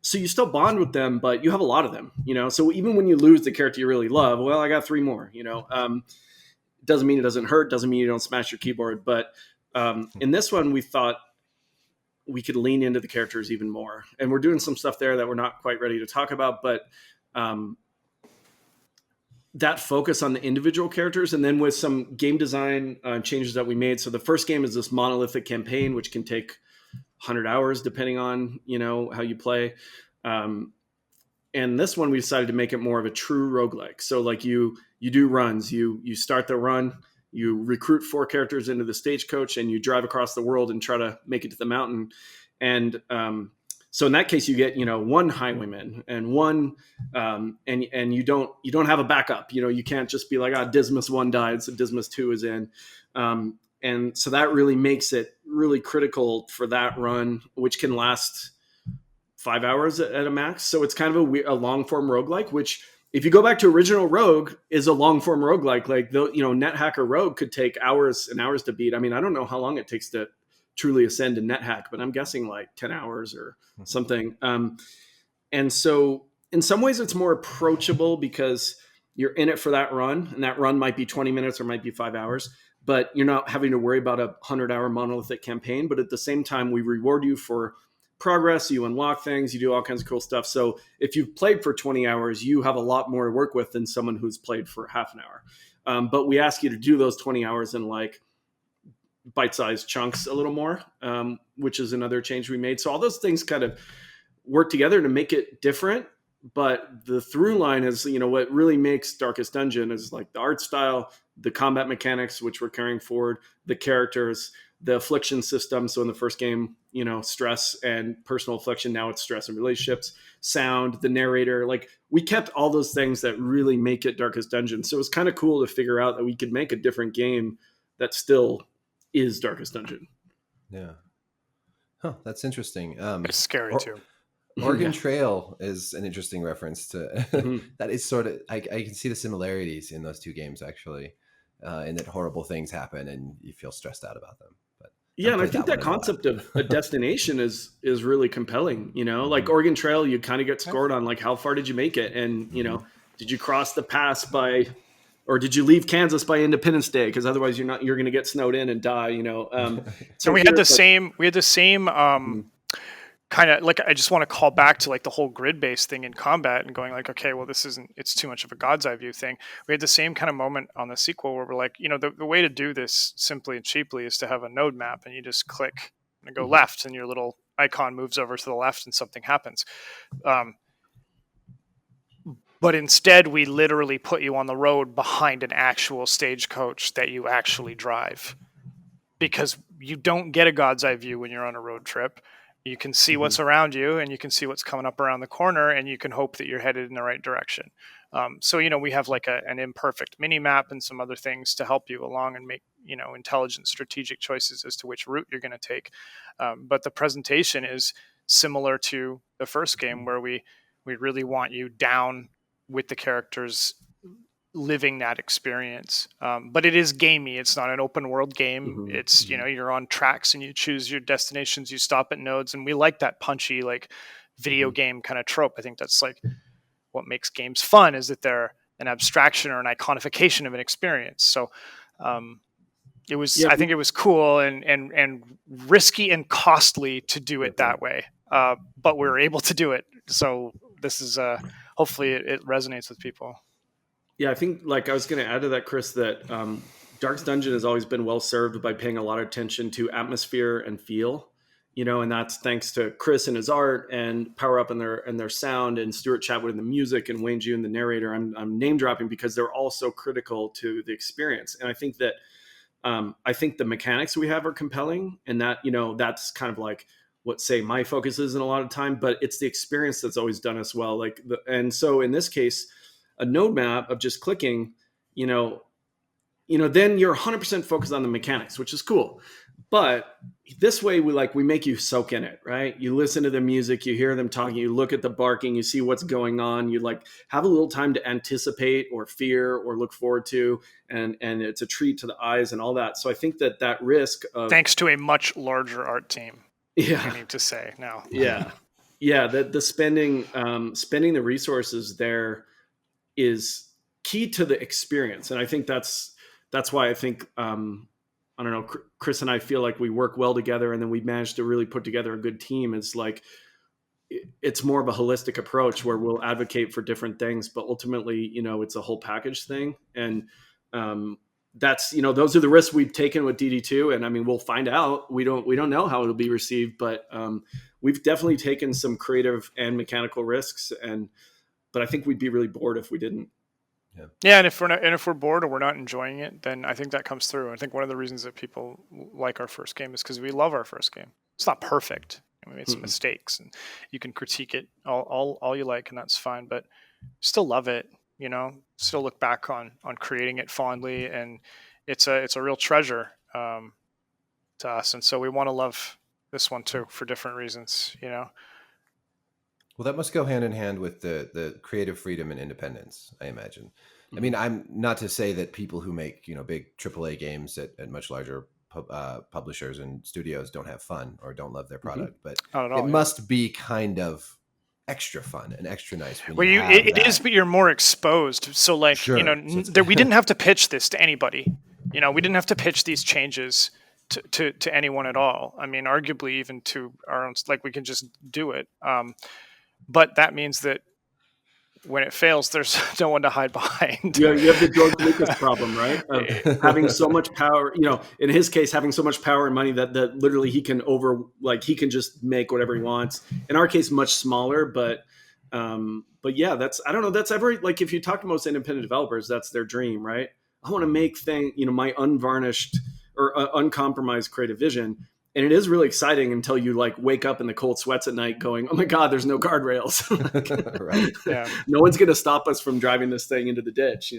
so you still bond with them, but you have a lot of them, So even when you lose the character you really love, well, I got 3 more, doesn't mean it doesn't hurt, doesn't mean you don't smash your keyboard. But in this one, we thought we could lean into the characters even more. And we're doing some stuff there that we're not quite ready to talk about, but that focus on the individual characters, and then with some game design changes that we made. So the first game is this monolithic campaign, which can take 100 hours depending on, how you play. And this one, we decided to make it more of a true roguelike. So like you do runs, you start the run, you recruit 4 characters into the stagecoach, and you drive across the world and try to make it to the mountain. And so in that case, you get 1 highwayman and 1, and you don't have a backup. You can't just be like, Dismas 1 died, so Dismas 2 is in. And so that really makes it really critical for that run, which can last 5 hours at a max. So it's kind of a long form roguelike, which if you go back to original Rogue is a long form roguelike. Like NetHacker Rogue could take hours and hours to beat. I mean, I don't know how long it takes to truly ascend to NetHack, but I'm guessing like 10 hours or something. And so in some ways it's more approachable because you're in it for that run, and that run might be 20 minutes or might be 5 hours, but you're not having to worry about a 100-hour monolithic campaign. But at the same time, we reward you for progress, you unlock things, you do all kinds of cool stuff. So if you've played for 20 hours, you have a lot more to work with than someone who's played for half an hour. But we ask you to do those 20 hours in like bite-sized chunks a little more, which is another change we made. So all those things kind of work together to make it different. But the through line is, what really makes Darkest Dungeon is like the art style, the combat mechanics, which we're carrying forward, the characters, the affliction system. So in the first game, stress and personal affliction. Now it's stress and relationships, sound, the narrator. Like we kept all those things that really make it Darkest Dungeon. So it's kind of cool to figure out that we could make a different game that still is Darkest Dungeon. Yeah. Huh, that's interesting. It's scary too. Oregon Trail is an interesting reference to that is sort of, I can see the similarities in those 2 games actually, in that horrible things happen and you feel stressed out about them. But yeah, and I think that concept of a destination is really compelling. Like Oregon Trail, you kind of get scored on like how far did you make it, and did you cross the pass by or did you leave Kansas by Independence Day? Because otherwise you're going to get snowed in and die, So and we had the same kind of like, I just want to call back to like the whole grid based thing in combat and going like, okay, well, it's too much of a God's eye view thing. We had the same kind of moment on the sequel where we're like, the way to do this simply and cheaply is to have a node map, and you just click and go left, and your little icon moves over to the left and something happens. But instead, we literally put you on the road behind an actual stagecoach that you actually drive, because you don't get a God's eye view when you're on a road trip. You can see what's around you, and you can see what's coming up around the corner, and you can hope that you're headed in the right direction. So, we have like an imperfect mini map and some other things to help you along and make, intelligent strategic choices as to which route you're going to take. But the presentation is similar to the first game, where we really want you down with the characters living that experience. But it is gamey. It's not an open world game. It's, you're on tracks and you choose your destinations, you stop at nodes. And we like that punchy, like video game kind of trope. I think that's like what makes games fun, is that they're an abstraction or an iconification of an experience. So, it was, I think it was cool and risky and costly to do it that way. But we were able to do it. So this is, hopefully it resonates with people. Yeah, I think like I was going to add to that, Chris, that Darkest Dungeon has always been well served by paying a lot of attention to atmosphere and feel, and that's thanks to Chris and his art, and Power Up and their sound, and Stuart Chatwood and the music, and Wayne June, the narrator. I'm name dropping because they're all so critical to the experience. And I think that the mechanics we have are compelling, and that, that's kind of like what, say, my focus is in a lot of time, but it's the experience that's always done us well. And so in this case, a node map of just clicking, then you're 100% focused on the mechanics, which is cool. But this way we make you soak in it, right? You listen to the music, you hear them talking, you look at the barking, you see what's going on, you have a little time to anticipate or fear or look forward to, and it's a treat to the eyes and all that. So I think that risk of, thanks to a much larger art team. Yeah. I need to say now. Yeah. Yeah. The spending the resources there is key to the experience. And I think that's why I think, I don't know, Chris and I feel like we work well together, and then we managed to really put together a good team. Is like, it's more of a holistic approach where we'll advocate for different things, but ultimately, it's a whole package thing. And, that's, those are the risks we've taken with DD2. And I mean, we'll find out. We don't know how it'll be received, but, we've definitely taken some creative and mechanical risks, but I think we'd be really bored if we didn't. Yeah, and if we're bored or we're not enjoying it, then I think that comes through. I think one of the reasons that people like our first game is because we love our first game. It's not perfect, and we made some mistakes, and you can critique it all you like, and that's fine. But still love it, Still look back on creating it fondly, and it's a real treasure to us. And so we want to love this one too for different reasons, Well, that must go hand in hand with the creative freedom and independence, I imagine. I mean, I'm not to say that people who make, big AAA games at much larger publishers and studios don't have fun or don't love their product, but it must be kind of extra fun and extra nice. When it is, but you're more exposed. So like, sure. We didn't have to pitch this to anybody. We didn't have to pitch these changes to anyone at all. I mean, arguably even to our own, like we can just do it. But that means that when it fails, there's no one to hide behind. Yeah, you have the George Lucas problem, right? Of having so much power, in his case, having so much power and money that literally he can he can just make whatever he wants. In our case, much smaller, but yeah, I don't know. That's like, if you talk to most independent developers, that's their dream, right? I want to make my unvarnished or uncompromised creative vision. And it is really exciting until you wake up in the cold sweats at night going, oh my God, there's no guardrails. Right. Yeah. No one's going to stop us from driving this thing into the ditch,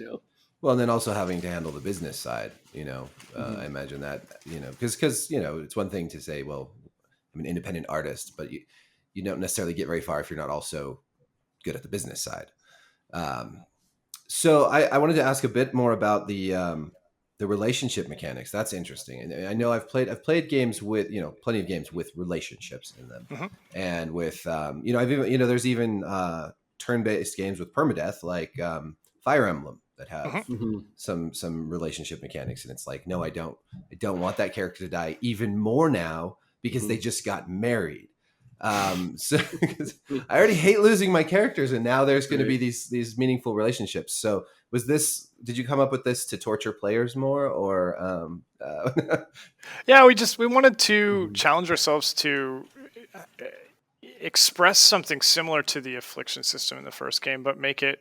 Well, and then also having to handle the business side, I imagine that, because, it's one thing to say, well, I'm an independent artist, but you don't necessarily get very far if you're not also good at the business side. So I wanted to ask a bit more about the relationship mechanics. That's interesting. And I know I've played games with, plenty of games with relationships in them. And with, I've even, there's even turn-based games with permadeath, like Fire Emblem that have Mm-hmm. some relationship mechanics, and it's like, no, I don't want that character to die even more now because they just got married. So I already hate losing my characters, and now there's going to be these meaningful relationships. So did you come up with this to torture players more, or Yeah, we wanted to challenge ourselves to express something similar to the affliction system in the first game, but make it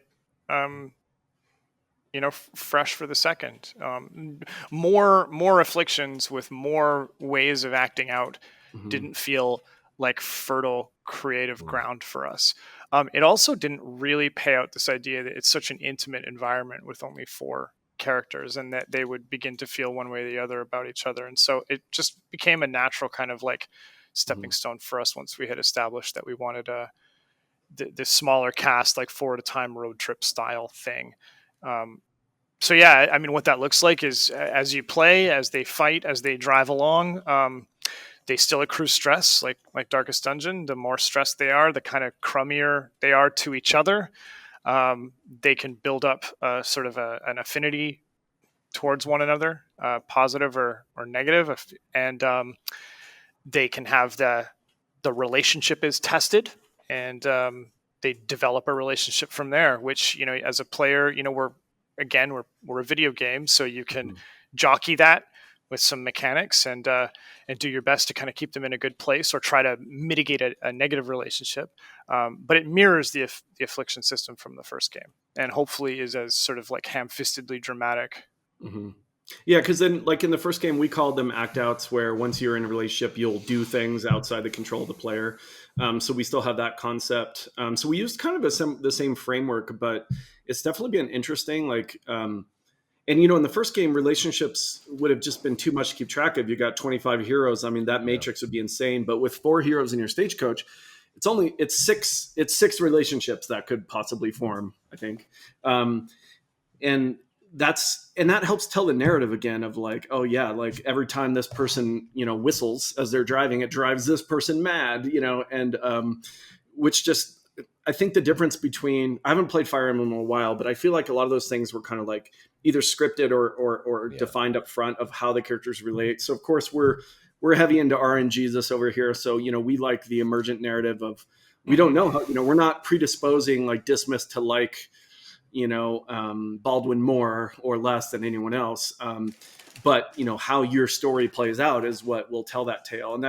fresh for the second. More afflictions with more ways of acting out didn't feel like fertile creative ground for us. It also didn't really pay out this idea that it's such an intimate environment with only 4 characters, and that they would begin to feel one way or the other about each other. And so it just became a natural kind of like stepping stone for us once we had established that we wanted the smaller cast, like 4 at a time road trip style thing. So yeah, I mean, what that looks like is as you play, as they fight, as they drive along, they still accrue stress, like Darkest Dungeon. The more stressed they are, the kind of crummier they are to each other. They can build up sort of an affinity towards one another, positive or negative, and they can have the relationship is tested, and they develop a relationship from there. Which, as a player, we're a video game, so you can jockey that with some mechanics and do your best to kind of keep them in a good place or try to mitigate a negative relationship. But it mirrors the affliction system from the first game, and hopefully is as sort of like ham-fistedly dramatic. Yeah, because then, like in the first game, we called them act outs, where once you're in a relationship, you'll do things outside the control of the player. So we still have that concept. So we used kind of the same framework, but it's definitely been interesting. And in the first game, relationships would have just been too much to keep track of. You got 25 heroes. I mean, that matrix would be insane. But with 4 heroes in your stagecoach, it's six relationships that could possibly form, I think. And that helps tell the narrative again of like, oh yeah, like every time this person whistles as they're driving, it drives this person mad, and which just, I think the difference between, I haven't played Fire Emblem in a while, but I feel like a lot of those things were kind of like either scripted or defined up front of how the characters relate. So of course we're heavy into RNGesus over here, so we like the emergent narrative of, we don't know how, we're not predisposing like Dismas to like Baldwin more or less than anyone else. But how your story plays out is what will tell that tale. And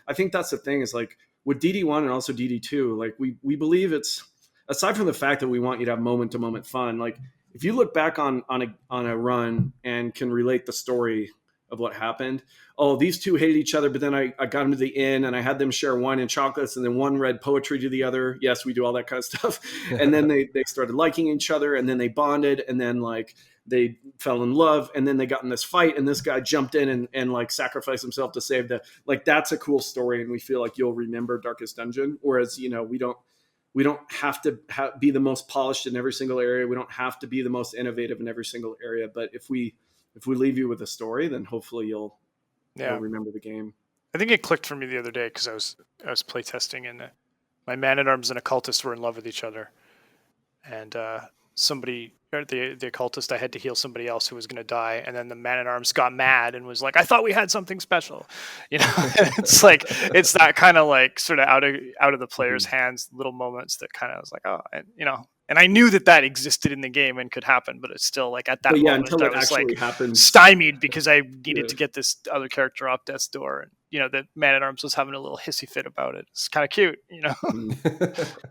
I think that's the thing, is like with DD1 and also DD2, like we believe it's, aside from the fact that we want you to have moment to moment fun, like if you look back on a run and can relate the story of what happened. Oh, these two hated each other, but then I got them to the inn and I had them share wine and chocolates, and then one read poetry to the other. Yes, we do all that kind of stuff. And then they started liking each other, and then they bonded, and then like they fell in love, and then they got in this fight, and this guy jumped in and like sacrificed himself to save like that's a cool story, and we feel like you'll remember Darkest Dungeon. Whereas we don't have to be the most polished in every single area. We don't have to be the most innovative in every single area. But if we leave you with a story, then hopefully you'll remember the game. I think it clicked for me the other day because I was playtesting, and my man-at-arms and occultist were in love with each other, and the occultist, I had to heal somebody else who was going to die, and then the man-at-arms got mad and was like, "I thought we had something special," It's like, it's that kind of like sort of out of the player's hands, little moments that kind of was like, oh, and I knew that existed in the game and could happen, but it's still like at that moment I was like stymied because I needed to get this other character off death's door, and the man-at-arms was having a little hissy fit about it. It's kind of cute,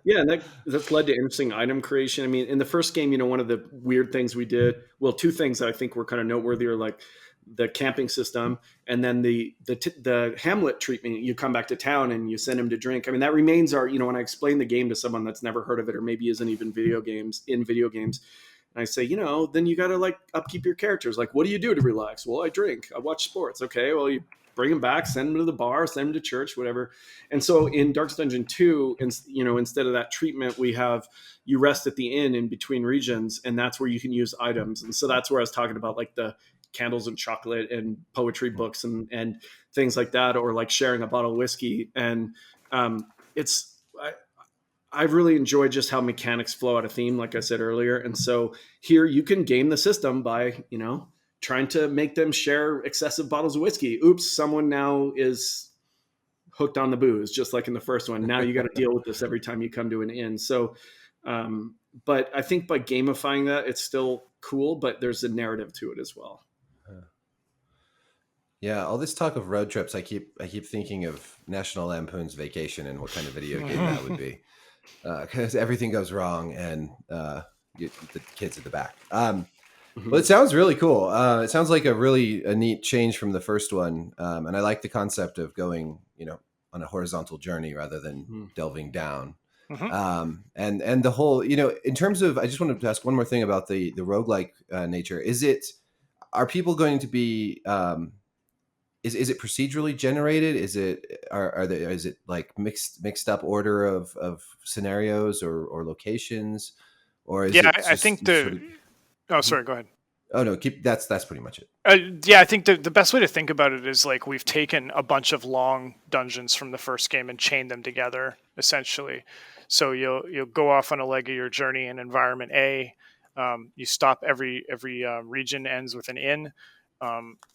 Yeah, and that's led to interesting item creation. I mean, in the first game, one of the weird things we did, well, 2 things that I think were kind of noteworthy are like the camping system, and then the Hamlet treatment. You come back to town and you send him to drink. I mean, that remains our, when I explain the game to someone that's never heard of it or maybe isn't even video games, and I say, then you got to like upkeep your characters. Like, what do you do to relax? Well, I drink, I watch sports. Okay, well, you bring them back, send them to the bar, send them to church, whatever. And so in Darkest Dungeon 2, instead of that treatment, we have you rest at the inn in between regions, and that's where you can use items. And so that's where I was talking about like the candles and chocolate and poetry books and things like that, or like sharing a bottle of whiskey. And I've really enjoyed just how mechanics flow out of theme, like I said earlier. And so here you can game the system by, trying to make them share excessive bottles of whiskey. Oops, someone now is hooked on the booze, just like in the first one. Now you got to deal with this every time you come to an inn. So, but I think by gamifying that, it's still cool, but there's a narrative to it as well. Yeah, all this talk of road trips, I keep thinking of National Lampoon's Vacation and what kind of video game that would be, because everything goes wrong and the kids at the back. Well, it sounds really cool. It sounds like a neat change from the first one, and I like the concept of going, on a horizontal journey rather than delving down. And the whole, in terms of, I just wanted to ask one more thing about the roguelike nature. Are people going to be is it procedurally generated? Is it is it like mixed up order of scenarios or locations, or is it just, I think oh, sorry, go ahead. Oh no, that's pretty much it. I think the best way to think about it is like we've taken a bunch of long dungeons from the first game and chained them together essentially. So you'll go off on a leg of your journey in environment A. You stop every region ends with an inn.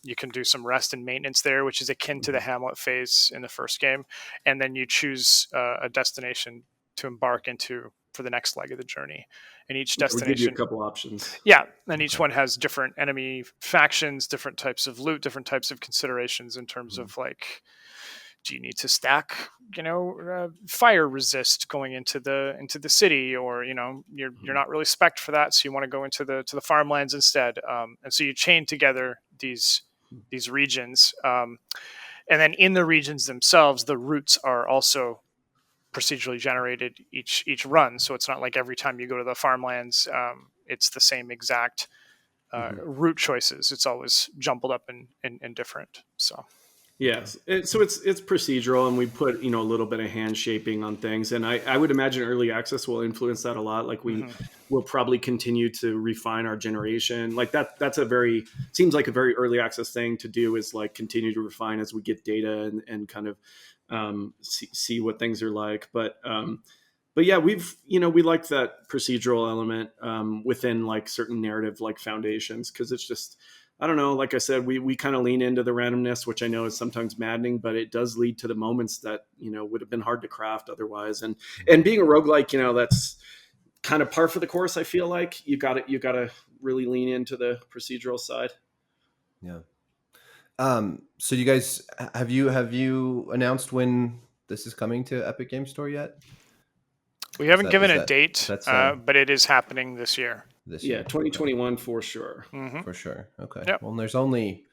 You can do some rest and maintenance there, which is akin to the Hamlet phase in the first game, and then you choose a destination to embark into for the next leg of the journey. And each destination give you a couple options. Yeah, and each one has different enemy factions, different types of loot, different types of considerations in terms of like, do you need to stack, fire resist going into the city, or you're not really spec'd for that, so you want to go into the farmlands instead. And so you chain together these regions, and then in the regions themselves, the routes are also procedurally generated each run. So it's not like every time you go to the farmlands, it's the same exact route choices. It's always jumbled up and different. So. Yes. So it's procedural, and we put, a little bit of hand shaping on things. And I would imagine early access will influence that a lot. Like we will probably continue to refine our generation. Like that's seems like a very early access thing to do, is like continue to refine as we get data and kind of see what things are like. But yeah, we like that procedural element within like certain narrative like foundations, because it's just, I don't know, like I said, we kind of lean into the randomness, which I know is sometimes maddening, but it does lead to the moments that, would have been hard to craft otherwise. And being a roguelike, that's kind of par for the course. I feel like you got to really lean into the procedural side. Yeah. So you guys, have you announced when this is coming to Epic Game Store yet? We haven't given a date, but it is happening this year. This year. 2021 for sure. For sure. Okay. Yep. Well, there's only,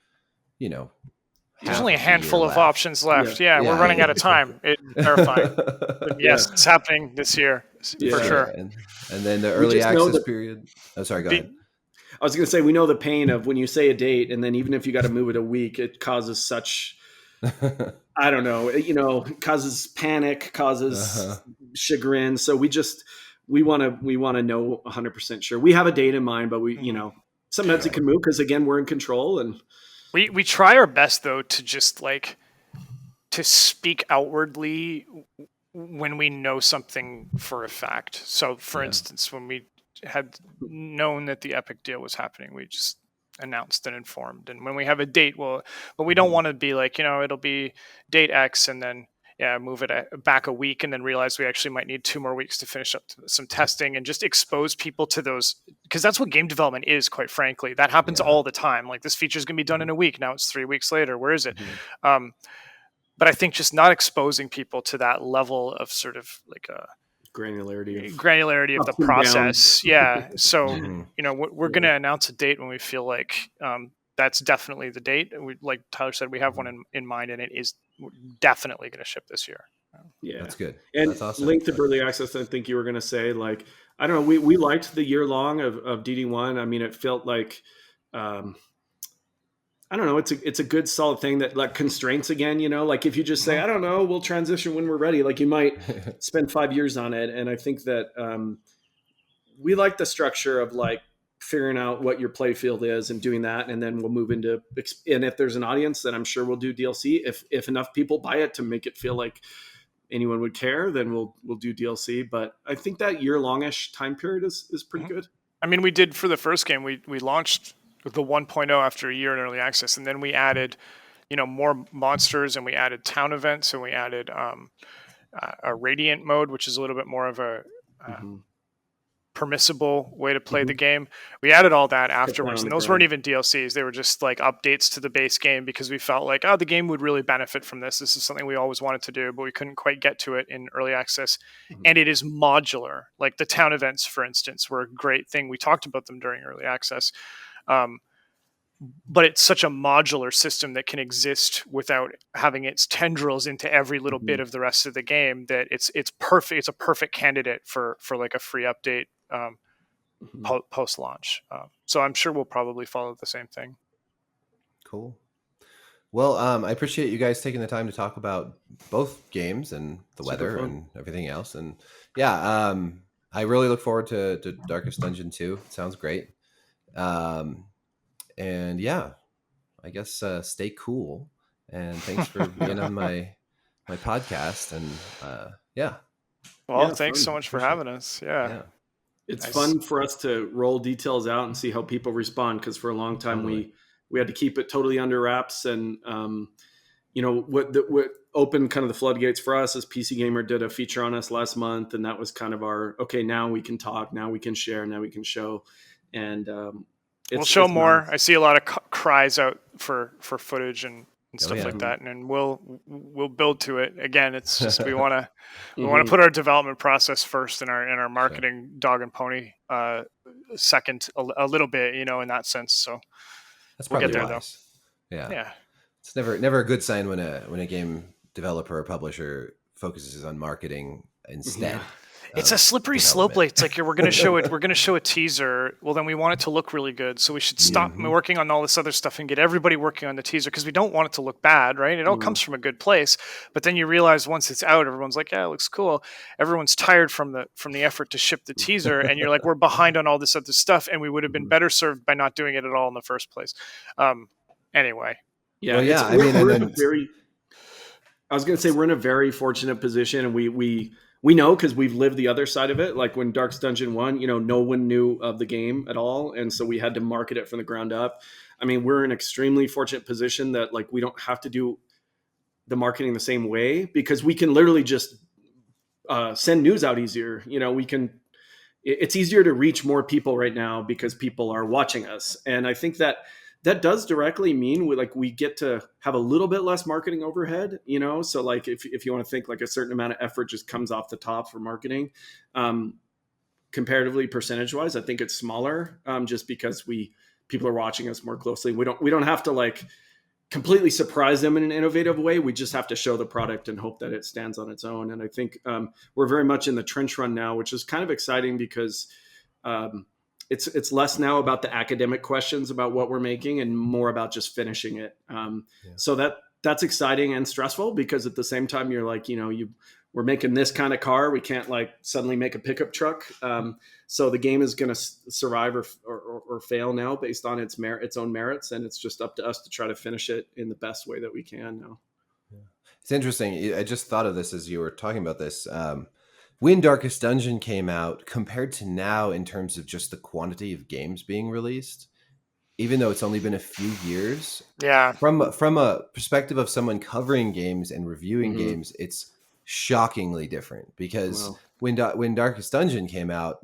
there's only a handful of options left. Yeah, we're running out of time. It's terrifying. But yes, it's happening this year for sure. And then the early access period. Oh, sorry. Go ahead. I was going to say, we know the pain of when you say a date, and then even if you got to move it a week, it causes such, I don't know, it causes panic, causes chagrin. So we want to know 100% sure. We have a date in mind, but sometimes it can move because, again, we're in control. And we try our best, though, to just to speak outwardly when we know something for a fact. So for instance, when we had known that the Epic deal was happening, we just announced and informed. And when we have a date, but we don't want to be like, it'll be date X and then move it back a week and then realize we actually might need 2 more weeks to finish up some testing and just expose people to those, because that's what game development is, quite frankly. That happens all the time. Like, this feature is going to be done in a week. Now it's 3 weeks later. Where is it? But I think just not exposing people to that level of sort of like a granularity of the process. Yeah. So, we're going to announce a date when we feel like that's definitely the date. We, like Tyler said, we have one in mind, and it is definitely going to ship this year. Yeah, that's good. And that's awesome. Linked to early access, I think you were going to say, like, I don't know, we liked the year long of DD1. I mean, it felt like, I don't know, it's a good solid thing that, like, constraints again, like if you just say, I don't know, we'll transition when we're ready, like you might spend 5 years on it. And I think that we like the structure of like figuring out what your play field is and doing that. And then we'll move into, and if there's an audience, then I'm sure we'll do DLC if enough people buy it to make it feel like anyone would care, then we'll do DLC. But I think that year-longish time period is pretty good. I mean, we did for the first game. We launched the 1.0 after a year in early access, and then we added, more monsters, and we added town events, and we added a radiant mode, which is a little bit more of a permissible way to play the game. We added all that afterwards, and those weren't even DLCs. They were just like updates to the base game because we felt like, the game would really benefit from this. This is something we always wanted to do, but we couldn't quite get to it in early access. And it is modular. Like the town events, for instance, were a great thing. We talked about them during early access. But it's such a modular system that can exist without having its tendrils into every little bit of the rest of the game, that it's perfect. It's a perfect candidate for like a free update post launch. So I'm sure we'll probably follow the same thing. Cool. Well, I appreciate you guys taking the time to talk about both games and the weather and everything else. And yeah, I really look forward to Darkest Dungeon 2. It sounds great. And yeah, I guess stay cool. And thanks for being on my podcast. And yeah. Well, thanks so much for having us. Yeah. It's fun for us to roll details out and see how people respond, because for a long time we had to keep it totally under wraps. And what opened kind of the floodgates for us is PC Gamer did a feature on us last month, and that was kind of our now we can talk, now we can share, now we can show, and we'll show more. Nice. I see a lot of cries out for footage and stuff like that, and we'll build to it. Again, it's just we want to put our development process first and our marketing dog and pony second a little bit, in that sense. So that's probably we'll get there wise. though. Yeah. It's never a good sign when a game developer or publisher focuses on marketing instead. Yeah. It's a slippery slope. Like it's like we're going to show it. We're going to show a teaser. Well, then we want it to look really good, so we should stop working on all this other stuff and get everybody working on the teaser, because we don't want it to look bad, right? It all comes from a good place, but then you realize once it's out, everyone's like, "Yeah, it looks cool." Everyone's tired from the effort to ship the teaser, and you're like, "We're behind on all this other stuff, and we would have been better served by not doing it at all in the first place." Anyway, I was going to say we're in a very fortunate position, and we know, because we've lived the other side of it. Like when Darkest Dungeon 1, no one knew of the game at all. And so we had to market it from the ground up. I mean, we're in an extremely fortunate position that like we don't have to do the marketing the same way, because we can literally just send news out easier. It's easier to reach more people right now because people are watching us. And I think that does directly mean we get to have a little bit less marketing overhead, So like if you want to think like a certain amount of effort just comes off the top for marketing, comparatively percentage wise, I think it's smaller, just because people are watching us more closely. We don't have to like completely surprise them in an innovative way. We just have to show the product and hope that it stands on its own. And I think we're very much in the trench run now, which is kind of exciting because it's less now about the academic questions about what we're making and more about just finishing it. So that's exciting and stressful, because at the same time you're like, we're making this kind of car. We can't like suddenly make a pickup truck. So the game is going to survive or fail now based on its own merits. And it's just up to us to try to finish it in the best way that we can now. Yeah. It's interesting. I just thought of this as you were talking about this. When Darkest Dungeon came out, compared to now in terms of just the quantity of games being released, even though it's only been a few years, from a perspective of someone covering games and reviewing games, it's shockingly different. Because when Darkest Dungeon came out,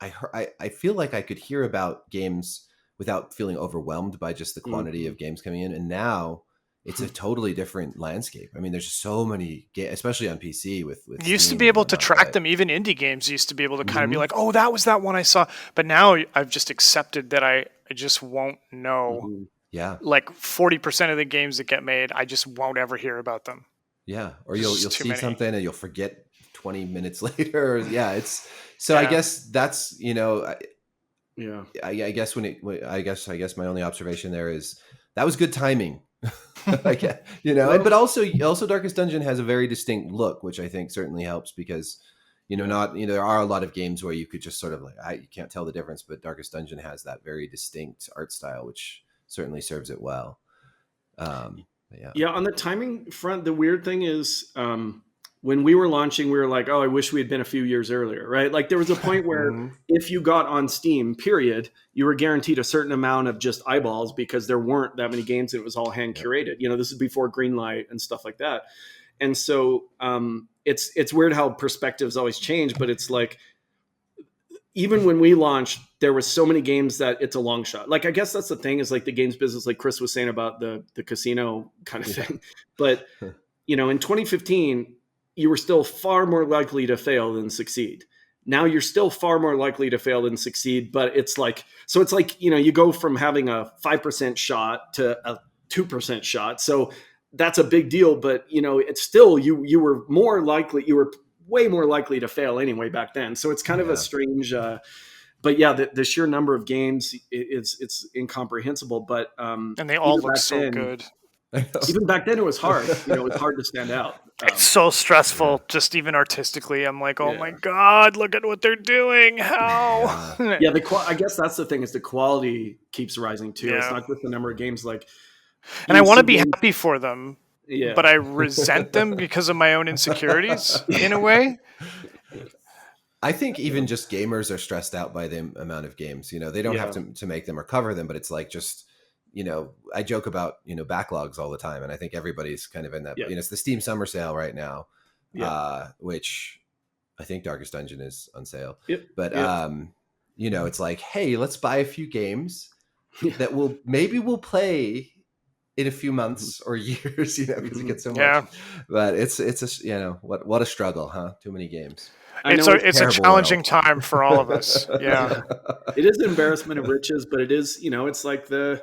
I feel like I could hear about games without feeling overwhelmed by just the quantity of games coming in, and now it's a totally different landscape. I mean, there's just so many games, especially on PC with you used to be able to track them. Even indie games used to be able to kind of be like, oh, that was that one I saw. But now I've just accepted that I just won't know. Yeah. Like 40% of the games that get made, I just won't ever hear about them. Yeah. Or you'll see something and you'll forget 20 minutes later. It's so I guess that's, I guess I guess my only observation there is that was good timing. But also Darkest Dungeon has a very distinct look, which I think certainly helps, because there are a lot of games where you could just sort of like you can't tell the difference, but Darkest Dungeon has that very distinct art style, which certainly serves it well. On the timing front, the weird thing is when we were launching, we were like, oh, I wish we had been a few years earlier, right? Like there was a point where if you got on Steam, period, you were guaranteed a certain amount of just eyeballs because there weren't that many games and it was all hand curated. You know, this is before Greenlight and stuff like that. And so it's weird how perspectives always change, but it's like, even when we launched, there were so many games that it's a long shot. Like, I guess that's the thing is like the games business, like Chris was saying about the casino kind of thing. But, you know, in 2015, you were still far more likely to fail than succeed. Now you're still far more likely to fail than succeed, but it's like, so it's like, you know, you go from having a 5% shot to a 2% shot. So that's a big deal, but you know, it's still, you were more likely, you were way more likely to fail anyway back then. So it's kind of a strange, but yeah, the sheer number of games it's incomprehensible. But and they all look so good. Even back then, it was hard. You know, it was hard to stand out. It's so stressful, just even artistically. I'm like, oh my god, look at what they're doing! How? Yeah, I guess that's the thing is the quality keeps rising too. It's not just the number of games. Like, and I want to be happy for them. Yeah. But I resent them because of my own insecurities in a way. I think even just gamers are stressed out by the amount of games. You know, they don't have to make them or cover them, but it's like just, you know, I joke about, you know, backlogs all the time. And I think everybody's kind of in that, you know, it's the Steam summer sale right now, which I think Darkest Dungeon is on sale. But, you know, it's like, hey, let's buy a few games that maybe we'll play in a few months or years, you know, because it gets so much. But it's a, you know, what a struggle, huh? Too many games. It's a challenging time for all of us. Yeah. It is an embarrassment of riches, but it is, you know, it's like the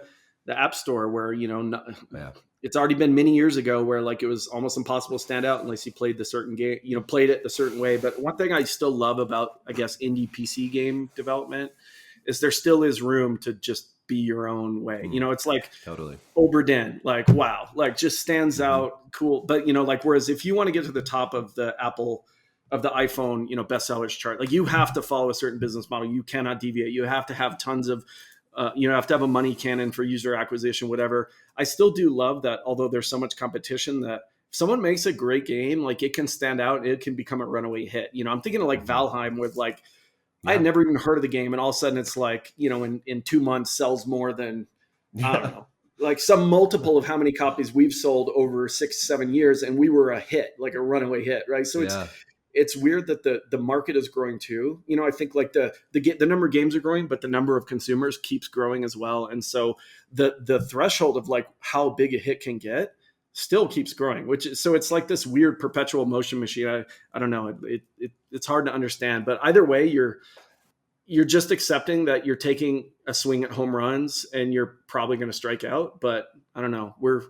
App Store where, you know, it's already been many years ago where like it was almost impossible to stand out unless you played the certain game, you know, played it a certain way. But one thing I still love about, I guess, indie PC game development is there still is room to just be your own way. You know, it's like totally Oberdin, like, wow, like just stands out, cool. But, you know, like, whereas if you want to get to the top of the Apple, of the iPhone, you know, bestsellers chart, like you have to follow a certain business model. You cannot deviate. You have to have tons of, you know, have to have a money cannon for user acquisition, whatever. I still do love that, although there's so much competition, that if someone makes a great game, like it can stand out, it can become a runaway hit. You know, I'm thinking of like Valheim with like, I had never even heard of the game, and all of a sudden it's like, you know, in 2 months sells more than, I don't know, like some multiple of how many copies we've sold over 6-7 years, and we were a hit, like a runaway hit, right? So it's weird that the market is growing too. You know, I think like the number of games are growing, but the number of consumers keeps growing as well, and so the threshold of like how big a hit can get still keeps growing, which is, so it's like this weird perpetual motion machine. I don't know. It's hard to understand, but either way, you're just accepting that you're taking a swing at home runs and you're probably going to strike out. But I don't know. We're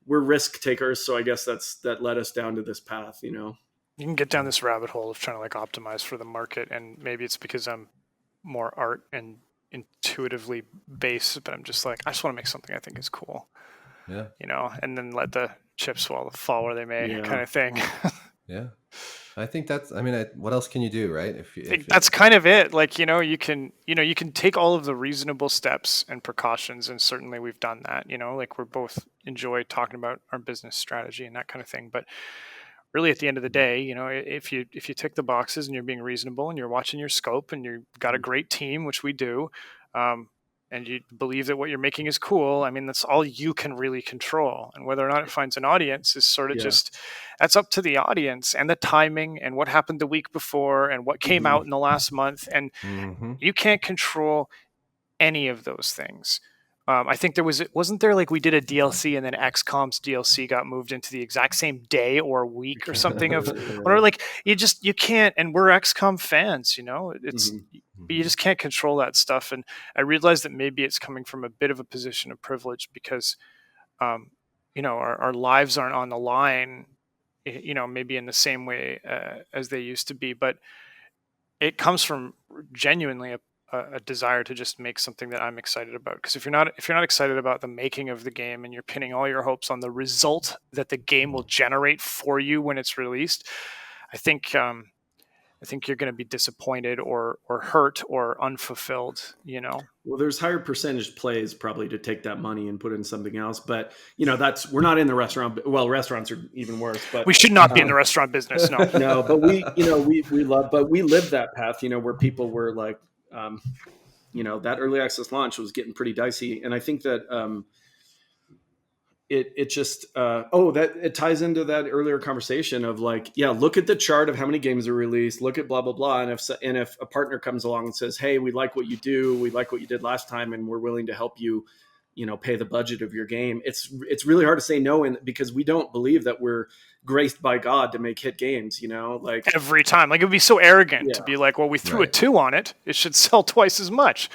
risk takers. So I guess that led us down to this path, you know. You can get down this rabbit hole of trying to like optimize for the market. And maybe it's because I'm more art and intuitively based, but I'm just like, I just want to make something I think is cool. Yeah. You know, and then let the chips fall where they may, kind of thing. Yeah. I think that's, I mean, what else can you do, right? If that's kind of it. Like, you know, you can take all of the reasonable steps and precautions. And certainly we've done that, you know, like we're both enjoy talking about our business strategy and that kind of thing. But really at the end of the day, you know, if you tick the boxes and you're being reasonable and you're watching your scope and you've got a great team, which we do, and you believe that what you're making is cool, I mean, that's all you can really control. And whether or not it finds an audience is sort of just, that's up to the audience and the timing and what happened the week before and what came out in the last month. And you can't control any of those things. I think wasn't there like we did a DLC and then XCOM's DLC got moved into the exact same day or week or something or like you can't, and we're XCOM fans, you know, it's, but you just can't control that stuff. And I realized that maybe it's coming from a bit of a position of privilege because, you know, our lives aren't on the line, you know, maybe in the same way as they used to be, but it comes from genuinely a desire to just make something that I'm excited about. Because if you're not excited about the making of the game and you're pinning all your hopes on the result that the game will generate for you when it's released, I think I think you're going to be disappointed or hurt or unfulfilled, you know? Well, there's higher percentage plays probably to take that money and put in something else. But, we're not in the restaurant. Well, restaurants are even worse. But we should not be in the restaurant business. No, no, but we lived that path, where people were like, that early access launch was getting pretty dicey. And I think that it just it ties into that earlier conversation of like, look at the chart of how many games are released, look at blah blah blah, and if a partner comes along and says, hey, we like what you do, we like what you did last time, and we're willing to help you, pay the budget of your game, it's really hard to say no, because we don't believe that we're graced by God to make hit games, like every time. Like, it would be so arrogant to be like, well, we threw a 2 on it, it should sell twice as much.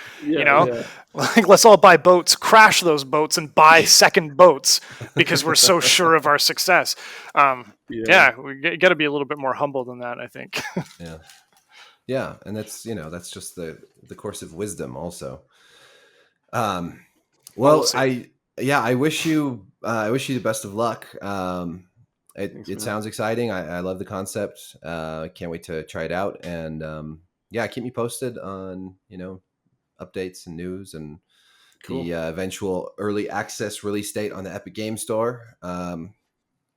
Like, let's all buy boats, crash those boats, and buy second boats because we're so sure of our success. We got to be a little bit more humble than that, I think. Yeah, and that's just the course of wisdom also. I wish you the best of luck. It sounds exciting. I love the concept. Can't wait to try it out. And keep me posted on updates and news and the eventual early access release date on the Epic Game Store. I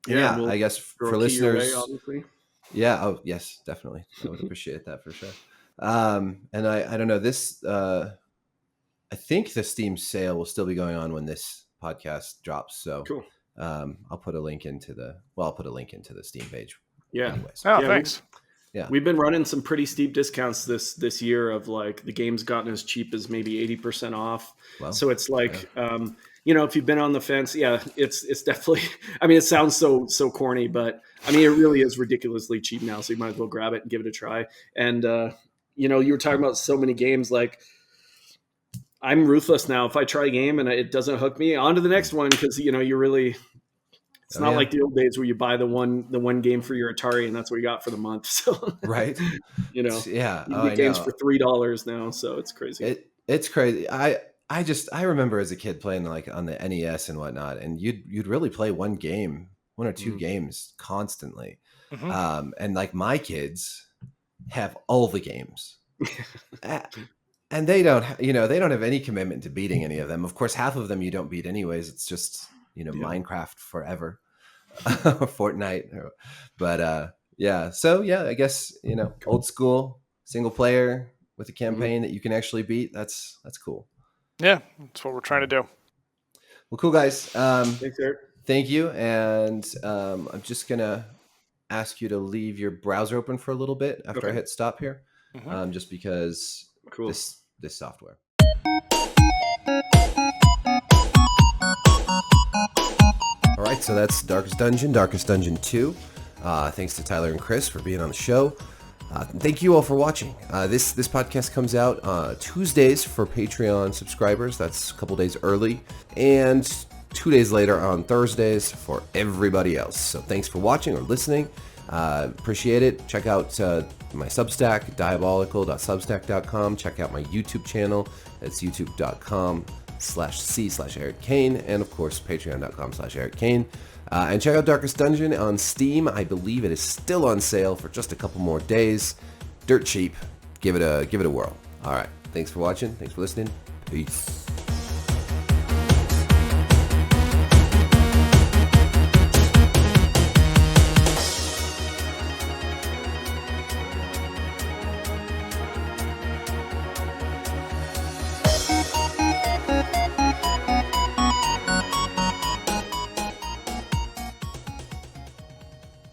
guess for listeners, obviously. Yeah. Oh, yes, definitely. I would appreciate that for sure. And I don't know this. I think the Steam sale will still be going on when this podcast drops. So cool. I'll put a link into the Steam page. Yeah. Anyways. Oh, thanks. We've been running some pretty steep discounts this year of like the game's gotten as cheap as maybe 80% off. Wow. So it's like, if you've been on the fence, it's definitely, it sounds so corny, but it really is ridiculously cheap now. So you might as well grab it and give it a try. And, you were talking about so many games, like I'm ruthless now. If I try a game and it doesn't hook me, on to the next one. Cause you're really, it's not like the old days where you buy the one game for your Atari and that's what you got for the month. So right. You get games for $3 now. So it's crazy. It's crazy. I remember as a kid playing like on the NES and whatnot, and you'd really play one or two games constantly. Mm-hmm. And like my kids have all the games. And they don't have any commitment to beating any of them. Of course, half of them you don't beat anyways. It's just, Minecraft forever, or Fortnite. But So I guess, old school single player with a campaign that you can actually beat. That's cool. Yeah, that's what we're trying to do. Well, cool, guys. Thanks, Eric. Thank you. And I'm just going to ask you to leave your browser open for a little bit after I hit stop here, just because this software. All right, so that's Darkest Dungeon 2. Thanks to Tyler and Chris for being on the show. Thank you all for watching. This podcast comes out Tuesdays for Patreon subscribers. That's a couple days early. And 2 days later on Thursdays for everybody else. So thanks for watching or listening. Appreciate it. Check out my Substack, diabolical.substack.com. Check out my YouTube channel. It's youtube.com/c/Erik Kain. And of course, patreon.com/Erik Kain. And check out Darkest Dungeon on Steam. I believe it is still on sale for just a couple more days. Dirt cheap. Give it a whirl. All right. Thanks for watching. Thanks for listening. Peace.